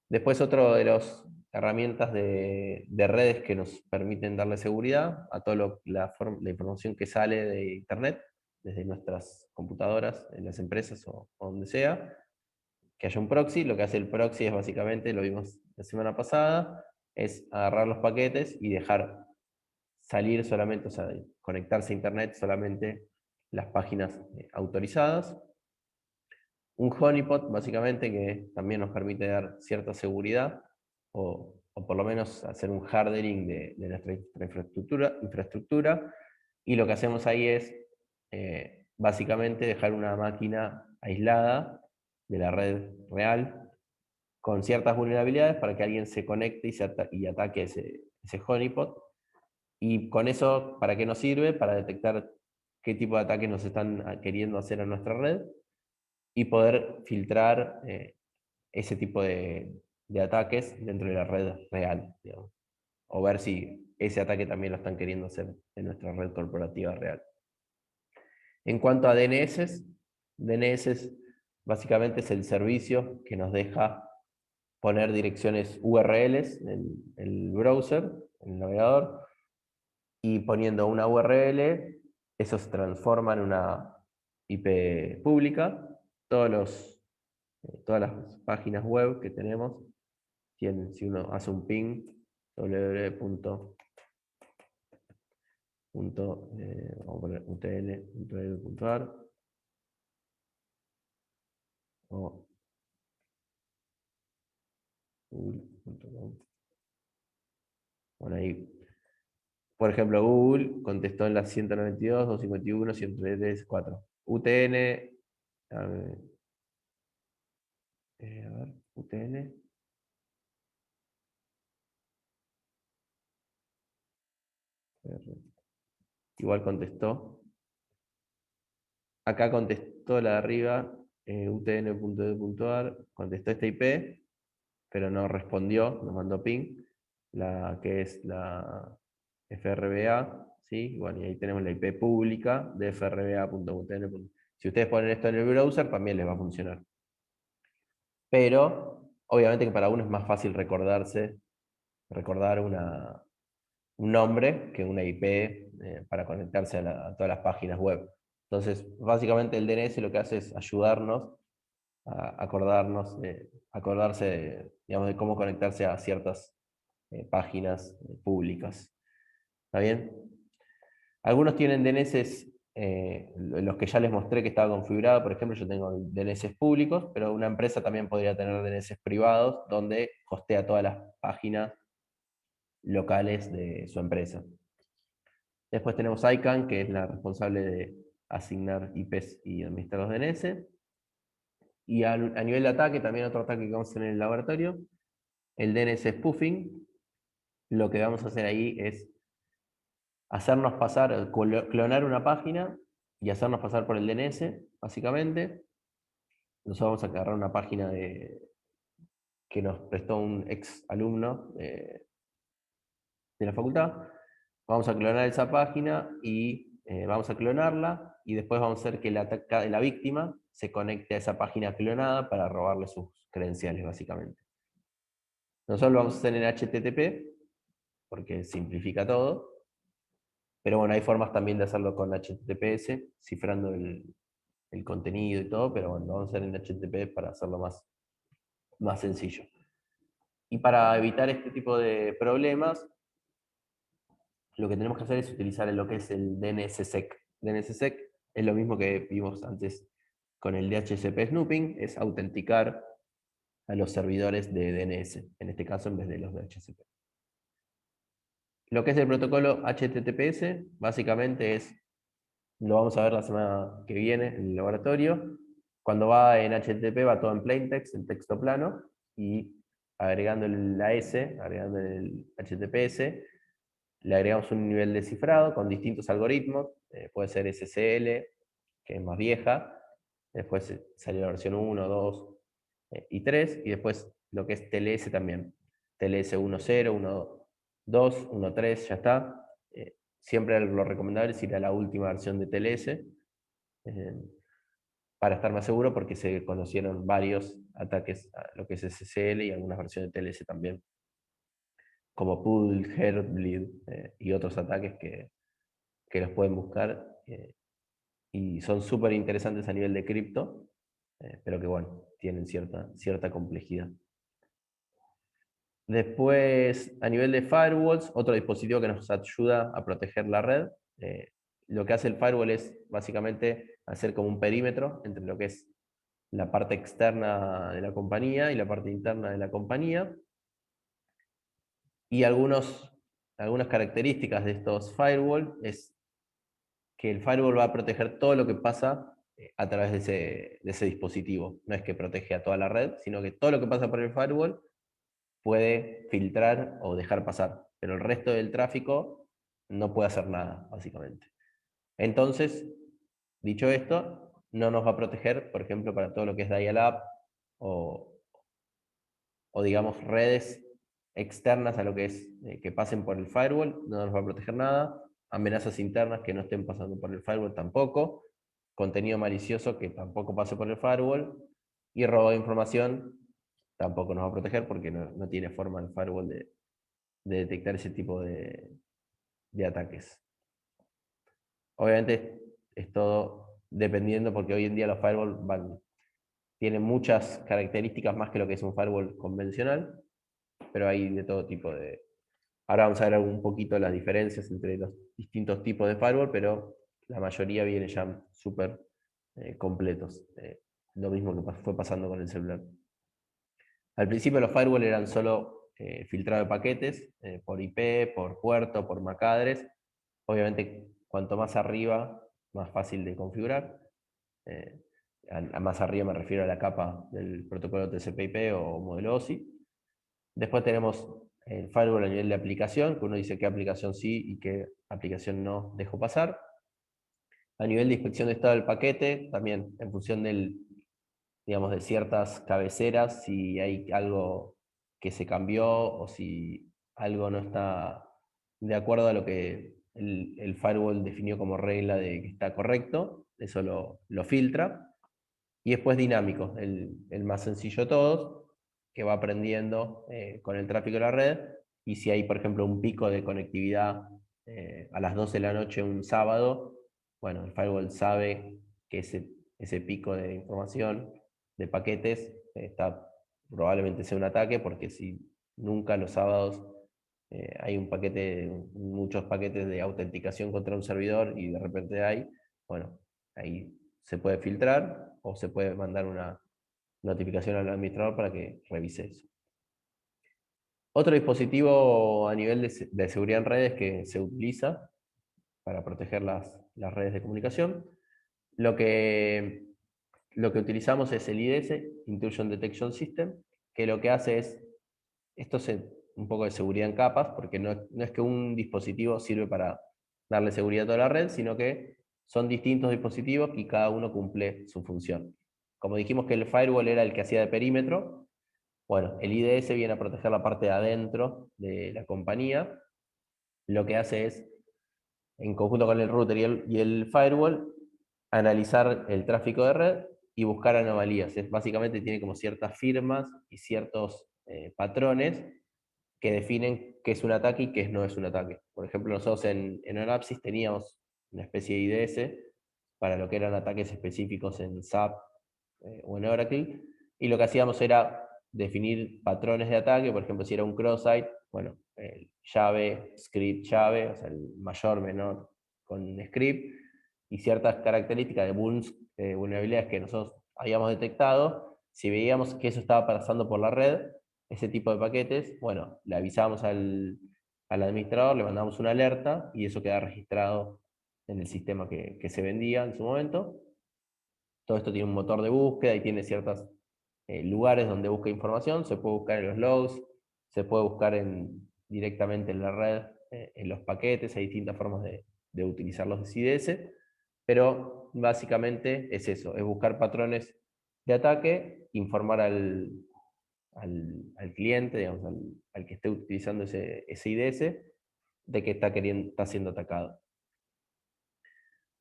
Después, otro de las herramientas de redes que nos permiten darle seguridad a toda la información que sale de Internet, desde nuestras computadoras, en las empresas o donde sea, que haya un proxy. Lo que hace el proxy es básicamente, lo vimos la semana pasada, es agarrar los paquetes y dejar salir solamente, o sea, conectarse a Internet solamente las páginas autorizadas. Un honeypot, básicamente, que también nos permite dar cierta seguridad, o por lo menos hacer un hardening de nuestra infraestructura. Y lo que hacemos ahí es, básicamente, dejar una máquina aislada de la red real, con ciertas vulnerabilidades para que alguien se conecte y ataque ese honeypot. Y con eso, ¿para qué nos sirve? Para detectar qué tipo de ataques nos están queriendo hacer a nuestra red y poder filtrar ese tipo de ataques dentro de la red real, digamos. O ver si ese ataque también lo están queriendo hacer en nuestra red corporativa real. En cuanto a DNS, DNS básicamente es el servicio que nos deja poner direcciones URLs en el browser, en el navegador, y poniendo una URL, eso se transforma en una IP pública. Todas las páginas web que tenemos, si uno hace un ping, www.utl.edu.ar o google.com. Bueno, ahí, por ejemplo, Google contestó en la 192, 251, 133, 4. UTN, a ver, UTN. Igual contestó. Acá contestó la de arriba, utn.edu.ar, contestó esta IP, pero no respondió, nos mandó ping, la que es la FRBA, ¿sí? Bueno, y ahí tenemos la IP pública de frba.utn. Si ustedes ponen esto en el browser, también les va a funcionar. Pero, obviamente que para uno es más fácil recordar un nombre que una IP para conectarse a todas las páginas web. Entonces, básicamente el DNS lo que hace es ayudarnos a acordarse, digamos, de cómo conectarse a ciertas páginas públicas. ¿Está bien? Algunos tienen DNS, los que ya les mostré que estaba configurado, por ejemplo, yo tengo DNS públicos, pero una empresa también podría tener DNS privados, donde hostea todas las páginas locales de su empresa. Después tenemos ICANN, que es la responsable de asignar IPs y administrar los DNS. Y a nivel de ataque, también otro ataque que vamos a tener en el laboratorio, el DNS spoofing. Lo que vamos a hacer ahí es hacernos pasar, clonar una página y hacernos pasar por el DNS, básicamente. Nosotros vamos a agarrar una página que nos prestó un ex alumno de la facultad. Vamos a clonar esa página y vamos a clonarla y después vamos a hacer que la víctima se conecte a esa página clonada para robarle sus credenciales, básicamente. Nosotros lo vamos a hacer en HTTP, porque simplifica todo. Pero bueno, hay formas también de hacerlo con HTTPS, cifrando el contenido y todo, pero bueno, lo vamos a hacer en HTTP para hacerlo más sencillo. Y para evitar este tipo de problemas, lo que tenemos que hacer es utilizar lo que es el DNSSEC. DNSSEC es lo mismo que vimos antes con el DHCP Snooping, es autenticar a los servidores de DNS, en este caso en vez de los DHCP. Lo que es el protocolo HTTPS, básicamente lo vamos a ver la semana que viene en el laboratorio. Cuando va en HTTP va todo en plain text, en texto plano, y agregando la S, agregando el HTTPS, le agregamos un nivel de cifrado con distintos algoritmos. Puede ser SSL, que es más vieja, después salió la versión 1, 2 y 3, y después lo que es TLS también. TLS 1.0, 1.2, 1.3, ya está. Siempre lo recomendable es ir a la última versión de TLS, para estar más seguro, porque se conocieron varios ataques a lo que es SSL y algunas versiones de TLS también, como Poodle, Heartbleed y otros ataques que los pueden buscar y son súper interesantes a nivel de cripto, pero que bueno, tienen cierta complejidad. Después, a nivel de firewalls, otro dispositivo que nos ayuda a proteger la red. Lo que hace el firewall es básicamente hacer como un perímetro entre lo que es la parte externa de la compañía y la parte interna de la compañía. Y algunas características de estos firewall es que el firewall va a proteger todo lo que pasa a través de ese dispositivo. No es que protege a toda la red, sino que todo lo que pasa por el firewall puede filtrar o dejar pasar, pero el resto del tráfico no puede hacer nada, básicamente. Entonces, dicho esto, no nos va a proteger, por ejemplo, para todo lo que es dial-up o digamos redes externas a lo que es que pasen por el firewall, no nos va a proteger nada. Amenazas internas que no estén pasando por el firewall tampoco. Contenido malicioso que tampoco pase por el firewall. Y robo de información tampoco nos va a proteger porque no tiene forma el firewall de detectar ese tipo de ataques. Obviamente es todo dependiendo, porque hoy en día los firewalls tienen muchas características más que lo que es un firewall convencional, pero hay de todo tipo de... Ahora vamos a ver un poquito las diferencias entre los distintos tipos de firewall, pero la mayoría viene ya súper completos. Lo mismo que fue pasando con el celular. Al principio los firewall eran solo filtrado de paquetes, por IP, por puerto, por MAC address. Obviamente, cuanto más arriba, más fácil de configurar. A más arriba me refiero a la capa del protocolo TCP/IP o modelo OSI. Después tenemos el firewall a nivel de aplicación, que uno dice qué aplicación sí y qué aplicación no dejo pasar. A nivel de inspección de estado del paquete, también en función digamos, de ciertas cabeceras, si hay algo que se cambió o si algo no está de acuerdo a lo que el firewall definió como regla de que está correcto, eso lo filtra. Y después dinámico, el más sencillo de todos, que va aprendiendo con el tráfico de la red, y si hay, por ejemplo, un pico de conectividad a las 12 de la noche un sábado, bueno, el firewall sabe que ese pico de información, de paquetes, probablemente sea un ataque, porque si nunca los sábados hay muchos paquetes de autenticación contra un servidor y de repente bueno, ahí se puede filtrar o se puede mandar una notificación al administrador para que revise eso. Otro dispositivo a nivel de seguridad en redes que se utiliza para proteger las redes de comunicación, lo que utilizamos es el IDS, Intrusion Detection System, que lo que hace es, esto es un poco de seguridad en capas, porque no es que un dispositivo sirve para darle seguridad a toda la red, sino que son distintos dispositivos y cada uno cumple su función. Como dijimos que el firewall era el que hacía de perímetro, bueno, el IDS viene a proteger la parte de adentro de la compañía. Lo que hace es, en conjunto con el router y el firewall, analizar el tráfico de red y buscar anomalías. Básicamente tiene como ciertas firmas y ciertos patrones que definen qué es un ataque y qué no es un ataque. Por ejemplo, nosotros en Onapsis teníamos una especie de IDS para lo que eran ataques específicos en SAP o en Oracle, y lo que hacíamos era definir patrones de ataque. Por ejemplo, si era un cross-site, bueno, llave, script, llave, o sea, el mayor, menor con script, y ciertas características de vulnerabilidades que nosotros habíamos detectado. Si veíamos que eso estaba pasando por la red, ese tipo de paquetes, bueno, le avisábamos al administrador, le mandamos una alerta y eso queda registrado en el sistema que se vendía en su momento. Todo esto tiene un motor de búsqueda y tiene ciertos lugares donde busca información. Se puede buscar en los logs, se puede buscar directamente en la red, en los paquetes. Hay distintas formas de utilizar los CDS, pero básicamente es eso, es buscar patrones de ataque, informar al cliente, digamos, al que esté utilizando ese IDS, de que está siendo atacado.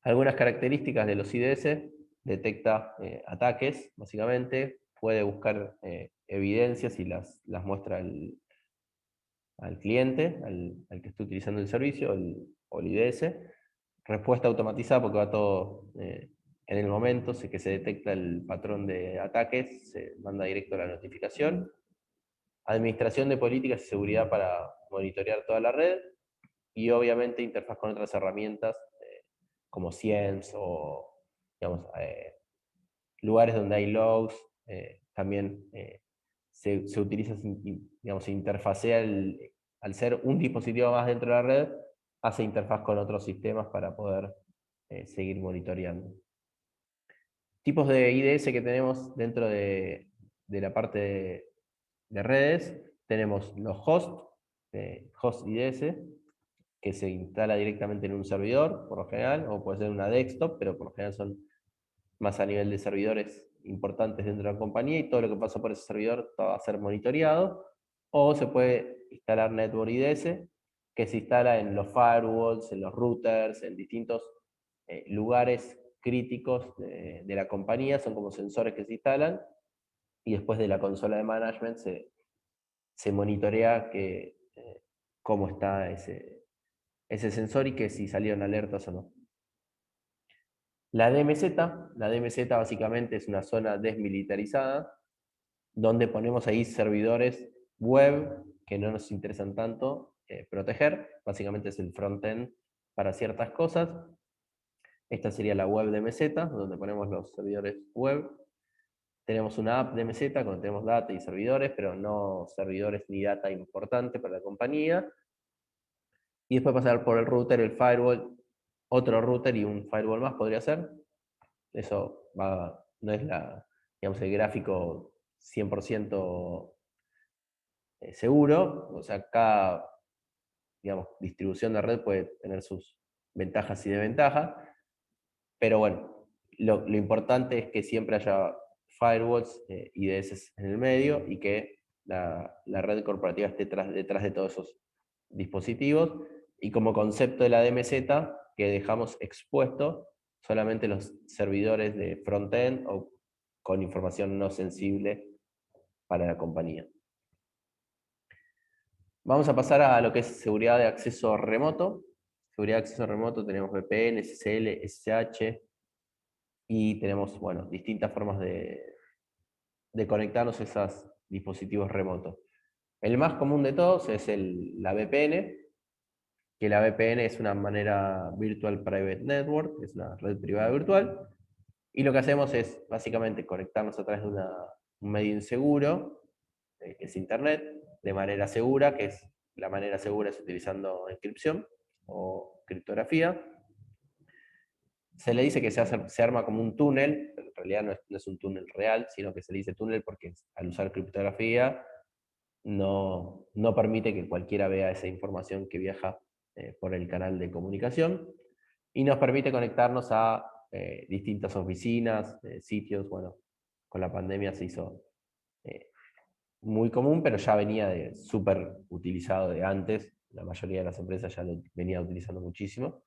Algunas características de los IDS: detecta ataques, básicamente, puede buscar evidencias y las muestra al cliente, al que esté utilizando el servicio o el IDS. Respuesta automatizada, porque va todo en el momento, que se detecta el patrón de ataques, se manda directo la notificación. Administración de políticas y seguridad para monitorear toda la red, y obviamente interfaz con otras herramientas como SIEMs o, digamos, lugares donde hay logs. También se utiliza, digamos, se interfacea al ser un dispositivo más dentro de la red, hace interfaz con otros sistemas para poder seguir monitoreando. Tipos de IDS que tenemos dentro de la parte de redes: tenemos los host IDS, que se instala directamente en un servidor, por lo general, o puede ser una desktop, pero por lo general son más a nivel de servidores importantes dentro de la compañía, y todo lo que pasa por ese servidor va a ser monitoreado. O se puede instalar Network IDS, que se instala en los firewalls, en los routers, en distintos lugares críticos de la compañía. Son como sensores que se instalan, y después de la consola de management se monitorea cómo está ese sensor y que si salieron alertas o no. La DMZ básicamente es una zona desmilitarizada, donde ponemos ahí servidores web que no nos interesan tanto proteger. Básicamente es el frontend para ciertas cosas. Esta sería la web DMZ, donde ponemos los servidores web. Tenemos una app DMZ donde tenemos data y servidores, pero no servidores ni data importante para la compañía. Y después pasar por el router, el firewall, otro router y un firewall más podría ser. Eso no es digamos, el gráfico 100% seguro. O sea, cada, digamos, distribución de red puede tener sus ventajas y desventajas. Pero bueno, lo importante es que siempre haya firewalls, IDS en el medio, y que la red corporativa esté detrás de todos esos dispositivos. Y como concepto de la DMZ, que dejamos expuesto solamente los servidores de frontend o con información no sensible para la compañía. Vamos a pasar a lo que es seguridad de acceso remoto. seguridad de acceso remoto tenemos VPN, SSL, SSH, y tenemos, bueno, distintas formas de conectarnos a esos dispositivos remotos. El más común de todos es la VPN, que la VPN es una manera Virtual Private Network, es una red privada virtual, y lo que hacemos es básicamente conectarnos a través de un medio inseguro, que es Internet, de manera segura, la manera segura es utilizando encripción o criptografía. Se le dice que se arma como un túnel, pero en realidad no es un túnel real, sino que se le dice túnel porque al usar criptografía no permite que cualquiera vea esa información que viaja por el canal de comunicación, y nos permite conectarnos a distintas oficinas, sitios. Bueno, con la pandemia se hizo muy común, pero ya venía súper utilizado de antes. La mayoría de las empresas ya lo venía utilizando muchísimo.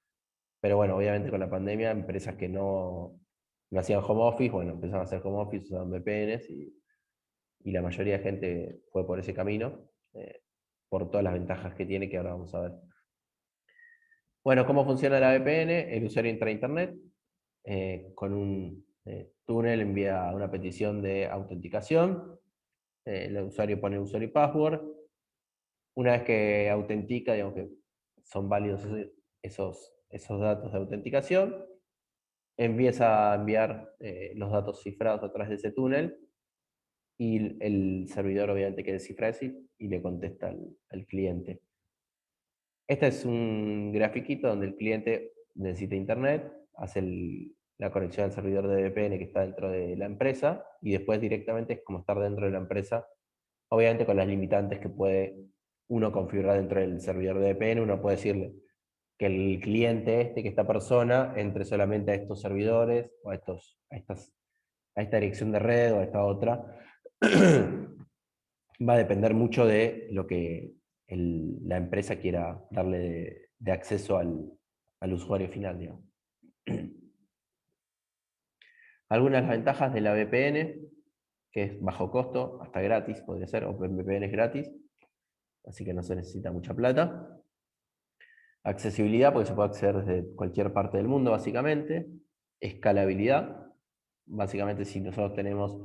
Pero bueno, obviamente con la pandemia, empresas que no hacían home office, bueno, empezaron a hacer home office, usaban VPNs, y la mayoría de gente fue por ese camino, por todas las ventajas que tiene, que ahora vamos a ver. Bueno, ¿cómo funciona la VPN? El usuario entra a Internet, con un túnel envía una petición de autenticación, el usuario pone usuario y password. Una vez que autentica, digamos que son válidos esos datos de autenticación, empieza a enviar los datos cifrados a través de ese túnel, y el servidor obviamente que descifra eso y le contesta al cliente. Este es un grafiquito donde el cliente necesita internet, hace la conexión al servidor de VPN que está dentro de la empresa, y después directamente es como estar dentro de la empresa, obviamente con las limitantes que puede uno configurar dentro del servidor de VPN. Uno puede decirle que el cliente que esta persona, entre solamente a estos servidores, o a esta dirección de red o a esta otra. Va a depender mucho de lo que la empresa quiera darle de acceso al usuario final, digamos. Algunas de las ventajas de la VPN, que es bajo costo, hasta gratis, podría ser. OpenVPN es gratis, así que no se necesita mucha plata. Accesibilidad, porque se puede acceder desde cualquier parte del mundo, básicamente. Escalabilidad, básicamente si nosotros tenemos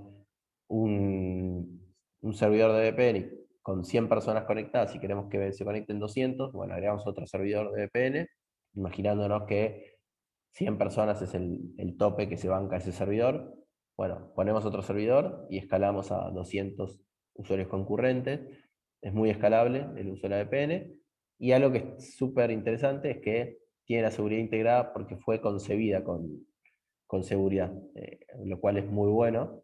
un servidor de VPN con 100 personas conectadas y queremos que se conecten 200, bueno, agregamos otro servidor de VPN, imaginándonos que 100 personas es el tope que se banca ese servidor. Bueno, ponemos otro servidor y escalamos a 200 usuarios concurrentes. Es muy escalable el uso de la VPN. Y algo que es súper interesante es que tiene la seguridad integrada porque fue concebida con seguridad, lo cual es muy bueno,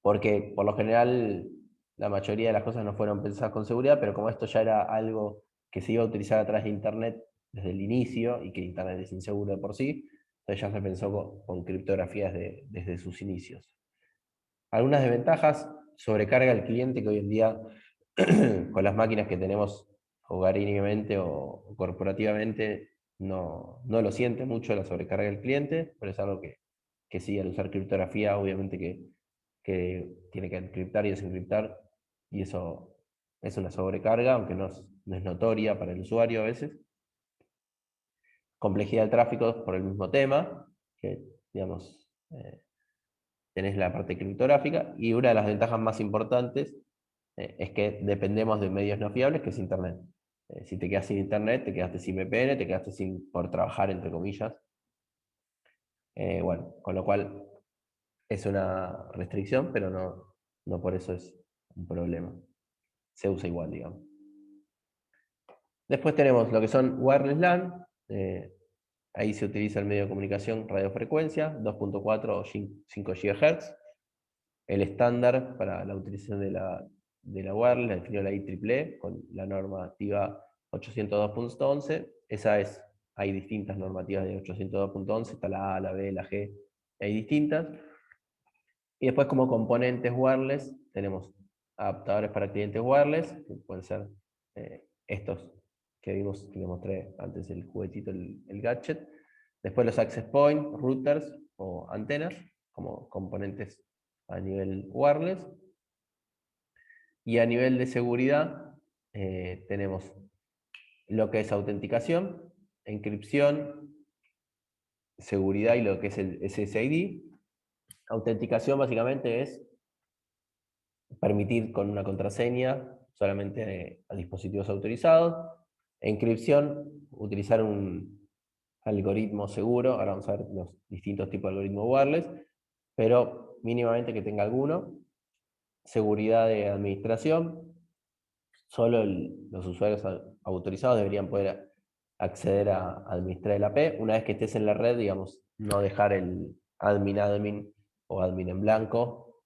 porque por lo general la mayoría de las cosas no fueron pensadas con seguridad, pero como esto ya era algo que se iba a utilizar a través de Internet desde el inicio, y que Internet es inseguro de por sí, entonces ya se pensó con criptografías desde sus inicios. Algunas desventajas: sobrecarga al cliente, que hoy en día con las máquinas que tenemos hogareñamente o corporativamente no lo siente mucho la sobrecarga del cliente, pero es algo que sí, al usar criptografía obviamente que tiene que encriptar y desencriptar, y eso es una sobrecarga, aunque no es notoria para el usuario a veces. Complejidad del tráfico por el mismo tema, que digamos, tenés la parte criptográfica, y una de las ventajas más importantes es que dependemos de medios no fiables, que es Internet. Si te quedas sin Internet, te quedaste sin VPN, te quedaste sin por trabajar, entre comillas. Bueno, con lo cual es una restricción, pero no por eso es un problema. Se usa igual, digamos. Después tenemos lo que son wireless LAN. Ahí se utiliza el medio de comunicación radiofrecuencia, 2.4 o 5 GHz. El estándar para la utilización de la wireless la definió la IEEE con la normativa 802.11. Hay distintas normativas de 802.11, está la A, la B, la G, hay distintas. Y después, como componentes wireless, tenemos adaptadores para clientes wireless, que pueden ser estos que vimos, que les mostré antes, el juguetito, el gadget. Después los access point, routers o antenas, como componentes a nivel wireless. Y a nivel de seguridad, tenemos lo que es autenticación, encripción, seguridad y lo que es el SSID. Autenticación básicamente es permitir con una contraseña solamente a dispositivos autorizados. Encripción, utilizar un algoritmo seguro. Ahora vamos a ver los distintos tipos de algoritmos wireless, pero mínimamente que tenga alguno. Seguridad de administración. Solo los usuarios autorizados deberían poder acceder a administrar el AP. Una vez que estés en la red, digamos, no dejar el admin o admin en blanco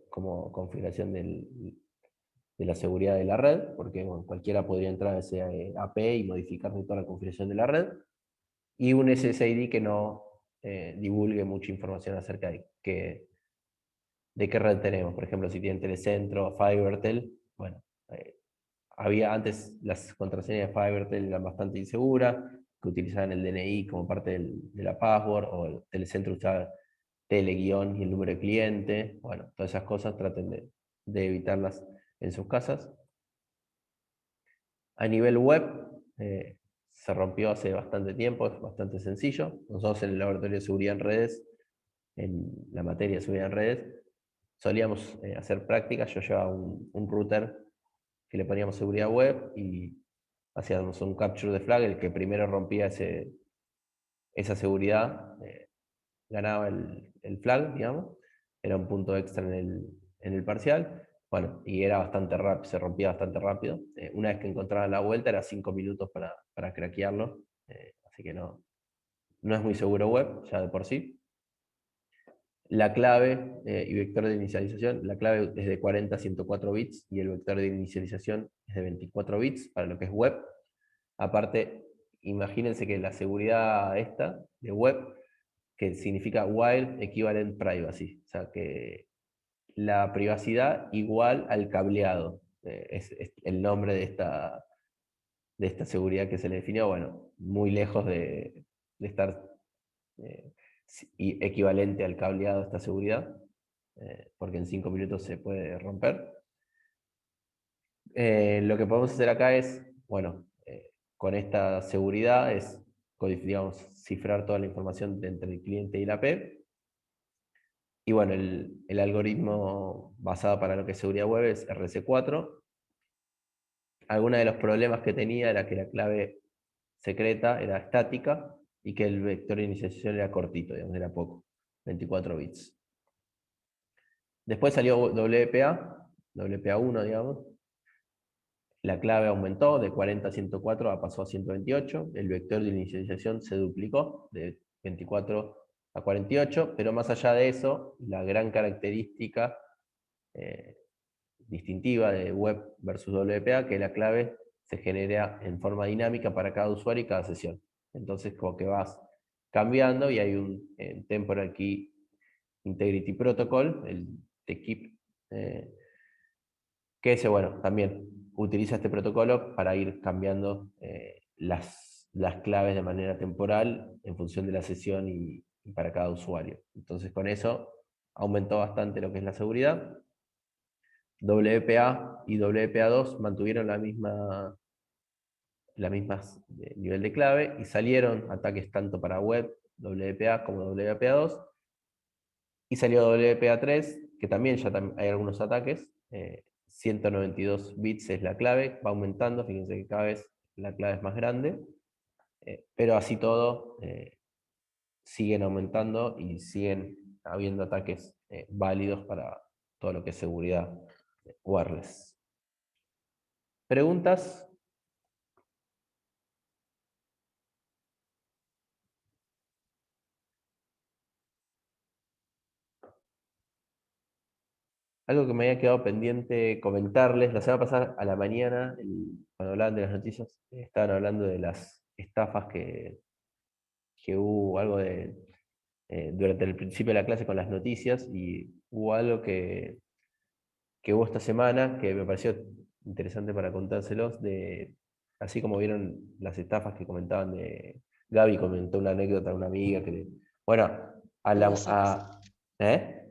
como configuración de la seguridad de la red, porque bueno, cualquiera podría entrar a ese AP y modificar toda la configuración de la red. Y un SSID que no divulgue mucha información acerca de qué red tenemos. Por ejemplo, si tienen Telecentro o Fibertel, bueno, había antes las contraseñas de Fibertel eran bastante inseguras, que utilizaban el DNI como parte de la password, o el Telecentro usaba tele- y el número de cliente. Bueno, todas esas cosas traten de evitarlas en sus casas. A nivel web, se rompió hace bastante tiempo, es bastante sencillo. Nosotros en el laboratorio de seguridad en redes, en la materia de seguridad en redes, solíamos hacer prácticas. Yo llevaba un router que le poníamos seguridad web y hacíamos un capture de flag. El que primero rompía esa seguridad ganaba el flag, digamos. Era un punto extra en el parcial. Bueno, y era bastante rápido, se rompía bastante rápido. Una vez que encontraban la vuelta, era 5 minutos para craquearlo. Así que no es muy seguro web, ya de por sí. La clave y vector de inicialización, la clave es de 40 a 104 bits y el vector de inicialización es de 24 bits para lo que es web. Aparte, imagínense que la seguridad esta de web, que significa Wired Equivalent Privacy, o sea que la privacidad igual al cableado, es el nombre de esta seguridad que se le definió. Bueno, muy lejos de estar equivalente al cableado esta seguridad, porque en 5 minutos se puede romper. Lo que podemos hacer acá es, bueno, con esta seguridad es, digamos, cifrar toda la información entre el cliente y la AP. Y bueno, el algoritmo basado para lo que es seguridad web es RC4. Algunos de los problemas que tenía era que la clave secreta era estática y que el vector de inicialización era cortito, digamos, era poco, 24 bits. Después salió WPA1, digamos. La clave aumentó de 40 a 104, pasó a 128. El vector de inicialización se duplicó de 24 a 48, pero más allá de eso, la gran característica distintiva de web versus WPA, que la clave se genera en forma dinámica para cada usuario y cada sesión. Entonces, como que vas cambiando y hay un Temporal Key Integrity Protocol, el TKIP, que ese, bueno, también utiliza este protocolo para ir cambiando las claves de manera temporal en función de la sesión y para cada usuario. Entonces, con eso aumentó bastante lo que es la seguridad. WPA y WPA2 mantuvieron la misma nivel de clave y salieron ataques tanto para web, WPA como WPA2, y salió WPA3, que también ya hay algunos ataques. 192 bits es la clave, va aumentando, fíjense que cada vez la clave es más grande, pero así todo siguen aumentando y siguen habiendo ataques válidos para todo lo que es seguridad wireless. ¿Preguntas? Algo que me había quedado pendiente comentarles, la semana pasada a la mañana, cuando hablaban de las noticias, estaban hablando de las estafas que hubo, algo durante el principio de la clase con las noticias, y hubo algo que hubo esta semana que me pareció interesante para contárselos, así como vieron las estafas que comentaban de... Gaby comentó una anécdota de una amiga que... Bueno, ¿eh?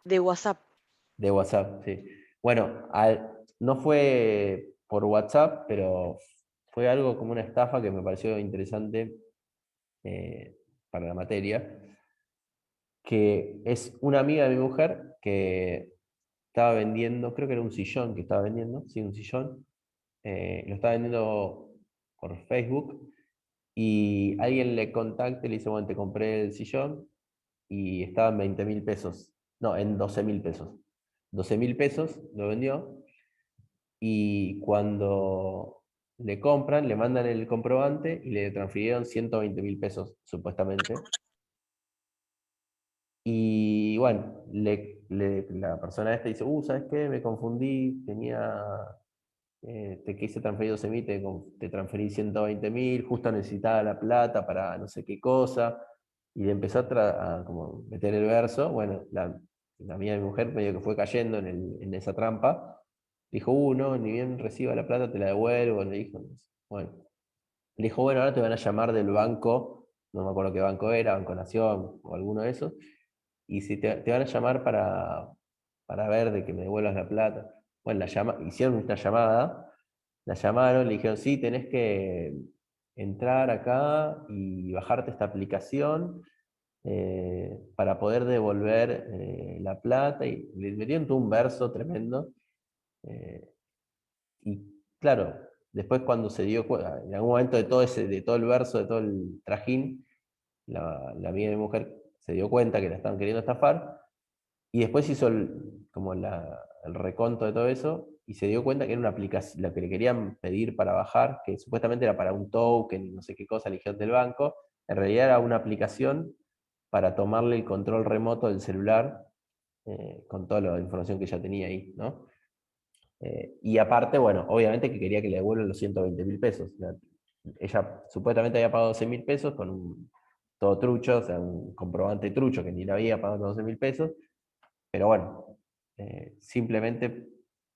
De WhatsApp. De WhatsApp, sí. Bueno, no fue por WhatsApp, pero fue algo como una estafa que me pareció interesante para la materia, que es una amiga de mi mujer que estaba vendiendo, creo que era un sillón que estaba vendiendo, sí, un sillón, lo estaba vendiendo por Facebook, y alguien le contacta y le dice, bueno, te compré el sillón, y estaba en 20.000 pesos, no, en 12.000 pesos. 12.000 pesos lo vendió, y cuando le compran, le mandan el comprobante y le transfirieron 120.000 pesos, supuestamente. Y bueno, la persona esta dice, ¿sabes qué? Me confundí, te quise transferir 12.000, te transferí 120.000, justo necesitaba la plata para no sé qué cosa, y le empezó a como meter el verso. Bueno, la mía de mi mujer medio que fue cayendo en esa trampa, dijo, no, ni bien reciba la plata te la devuelvo, le dijo, no sé. Bueno, le dijo, bueno, ahora te van a llamar del banco, no me acuerdo qué banco era, Banco Nación o alguno de esos, y si te van a llamar para ver de que me devuelvas la plata. Bueno, hicieron una llamada, la llamaron, le dijeron, sí, tenés que entrar acá y bajarte esta aplicación para poder devolver la plata, y le metieron todo un verso tremendo. eh, y claro, después cuando se dio cuenta, en algún momento de todo el verso, de todo el trajín, la amiga de mi mujer se dio cuenta que la estaban queriendo estafar, y después hizo como el reconto de todo eso, y se dio cuenta que era una aplicación, lo que le querían pedir para bajar, que supuestamente era para un token, no sé qué cosa, eligieron del banco, en realidad era una aplicación para tomarle el control remoto del celular, con toda la información que ya tenía ahí, ¿no? Y aparte, bueno, obviamente que quería que le devuelvan los 120.000 pesos. Ella supuestamente había pagado 12.000 pesos con todo trucho, o sea, un comprobante trucho que ni le había pagado 12.000 pesos, pero bueno, simplemente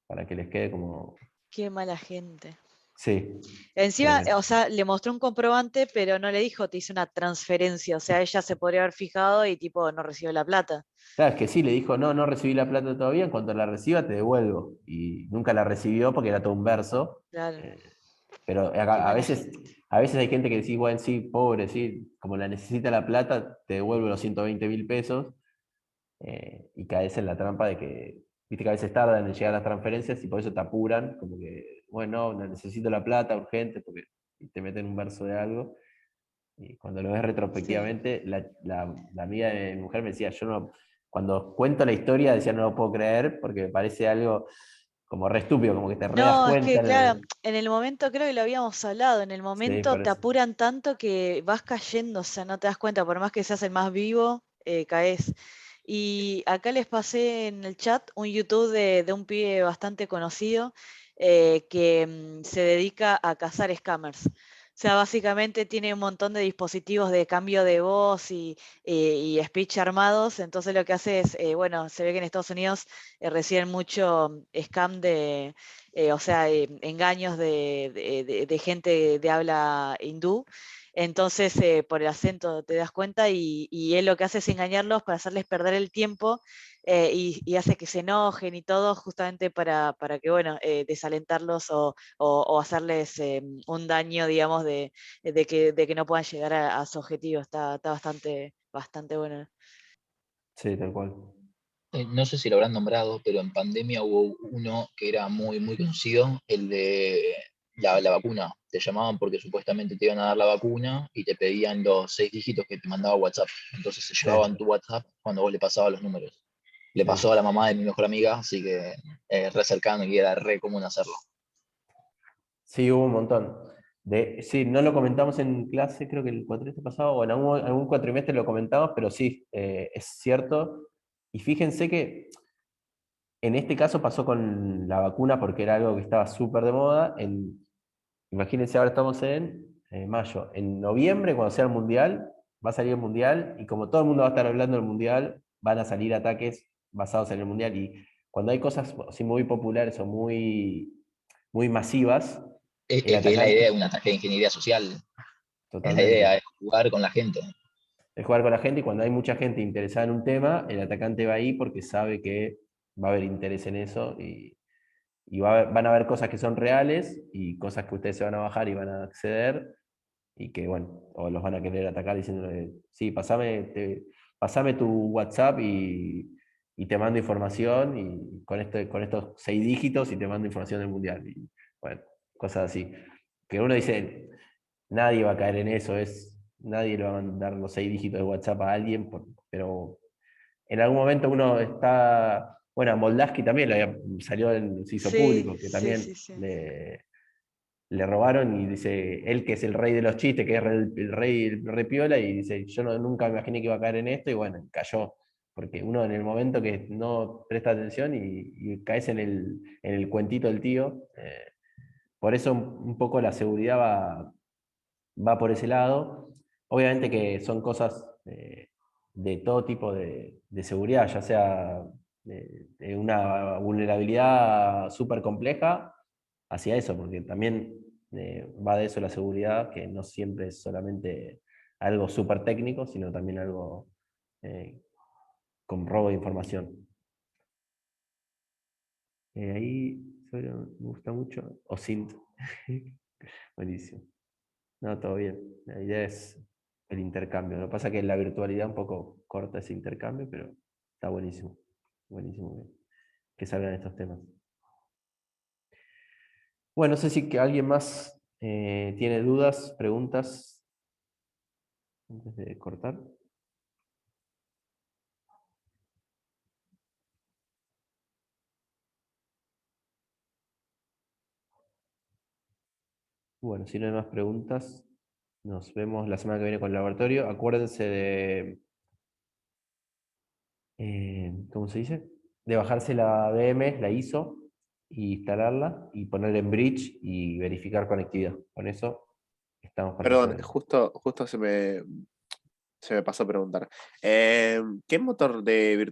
para que les quede como, Qué mala gente. sí, Encima, o sea, le mostró un comprobante, pero no le dijo, te hice una transferencia. O sea, ella se podría haber fijado y tipo no recibió la plata. claro, es que sí, le dijo, no, no recibí la plata todavía, en cuanto la reciba te devuelvo. Y nunca la recibió porque era todo un verso. Claro, eh, pero qué a mala veces, gente. a veces hay gente que dice, bueno, sí, pobre, sí, como la necesita la plata, te devuelvo los 120.000 pesos, y caes en la trampa de que, viste que a veces tardan en llegar las transferencias y por eso te apuran, como que, bueno, no, necesito la plata urgente, porque te meten un verso de algo. Y cuando lo ves Sí. retrospectivamente, la amiga de mi mujer me decía, yo no, cuando cuento la historia, decía, no lo puedo creer, porque me parece algo como re estúpido, como que te re das No, es cuenta. que claro, en el momento creo que lo habíamos hablado, en el Sí, momento por te eso. apuran tanto que vas cayendo, o sea, no te das cuenta, por más que seas el más vivo, caes. Y acá les pasé en el chat un YouTube de un pibe bastante conocido que se dedica a cazar scammers. O sea, básicamente tiene un montón de dispositivos de cambio de voz y speech armados, entonces lo que hace es, bueno, se ve que en Estados Unidos reciben mucho scam o sea, engaños de gente de habla hindú. Entonces, por el acento te das cuenta y él lo que hace es engañarlos para hacerles perder el tiempo y hace que se enojen y todo justamente para que, bueno, desalentarlos o hacerles un daño, digamos, de que no puedan llegar a su objetivo. Está bastante bueno. Sí, tal cual. No sé si lo habrán nombrado, pero en pandemia hubo uno que era muy, muy conocido, el de la vacuna. Te llamaban porque supuestamente te iban a dar la vacuna y te pedían los 6 dígitos que te mandaba WhatsApp. Entonces se Sí, llevaban tu WhatsApp cuando vos le pasabas los números. Le sí. pasó a la mamá de mi mejor amiga, así que re cercano y era re común hacerlo. Sí, hubo un montón. Sí, no lo comentamos en clase, creo que el cuatrimestre pasado, o en algún cuatrimestre lo comentamos, pero sí, es cierto. Y fíjense que en este caso pasó con la vacuna porque era algo que estaba súper de moda. Imagínense, ahora estamos en mayo. En noviembre, cuando sea el Mundial, va a salir el Mundial, y como todo el mundo va a estar hablando del Mundial, van a salir ataques basados en el Mundial. Y cuando hay cosas así muy populares o muy masivas, el Es que es la idea atacante, de un ataque de ingeniería social. Es la idea, totalmente, es jugar con la gente. es jugar con la gente, y cuando hay mucha gente interesada en un tema, el atacante va ahí porque sabe que va a haber interés en eso, Y van a haber cosas que son reales y cosas que ustedes se van a bajar y van a acceder y que, bueno, o los van a querer atacar diciéndole, sí, pasame tu WhatsApp y te mando información y con estos 6 dígitos y te mando información del mundial. Y, bueno, cosas así. Que uno dice, nadie va a caer en eso, nadie le va a mandar los 6 dígitos de WhatsApp a alguien, pero en algún momento uno está, bueno, a Moldaski también se hizo Sí, público, que sí, también sí, sí. le robaron y dice, él que es el rey de los chistes, que es el rey piola, y dice, yo nunca me imaginé que iba a caer en esto, y bueno, cayó. Porque uno en el momento que no presta atención y caes en el cuentito del tío, por eso un poco la seguridad va por ese lado. Obviamente que son cosas de todo tipo de seguridad, ya sea de una vulnerabilidad súper compleja hacia eso, porque también va de eso la seguridad, que no siempre es solamente algo súper técnico, sino también algo eh, con robo de información. Ahí me gusta mucho. OSINT. Buenísimo. No, todo bien. La idea es el intercambio. Lo que pasa es que la virtualidad un poco corta ese intercambio, pero está buenísimo. Buenísimo que salgan estos temas. Bueno, no sé si que alguien más tiene dudas, preguntas antes de cortar. Bueno, si no hay más preguntas, nos vemos la semana que viene con el laboratorio. Acuérdense de, ¿cómo se dice? De bajarse la VM, la ISO, y instalarla y poner en bridge y verificar conectividad. Con eso estamos para Perdón, hacer. justo se me pasó a preguntar. ¿Qué motor de virtualización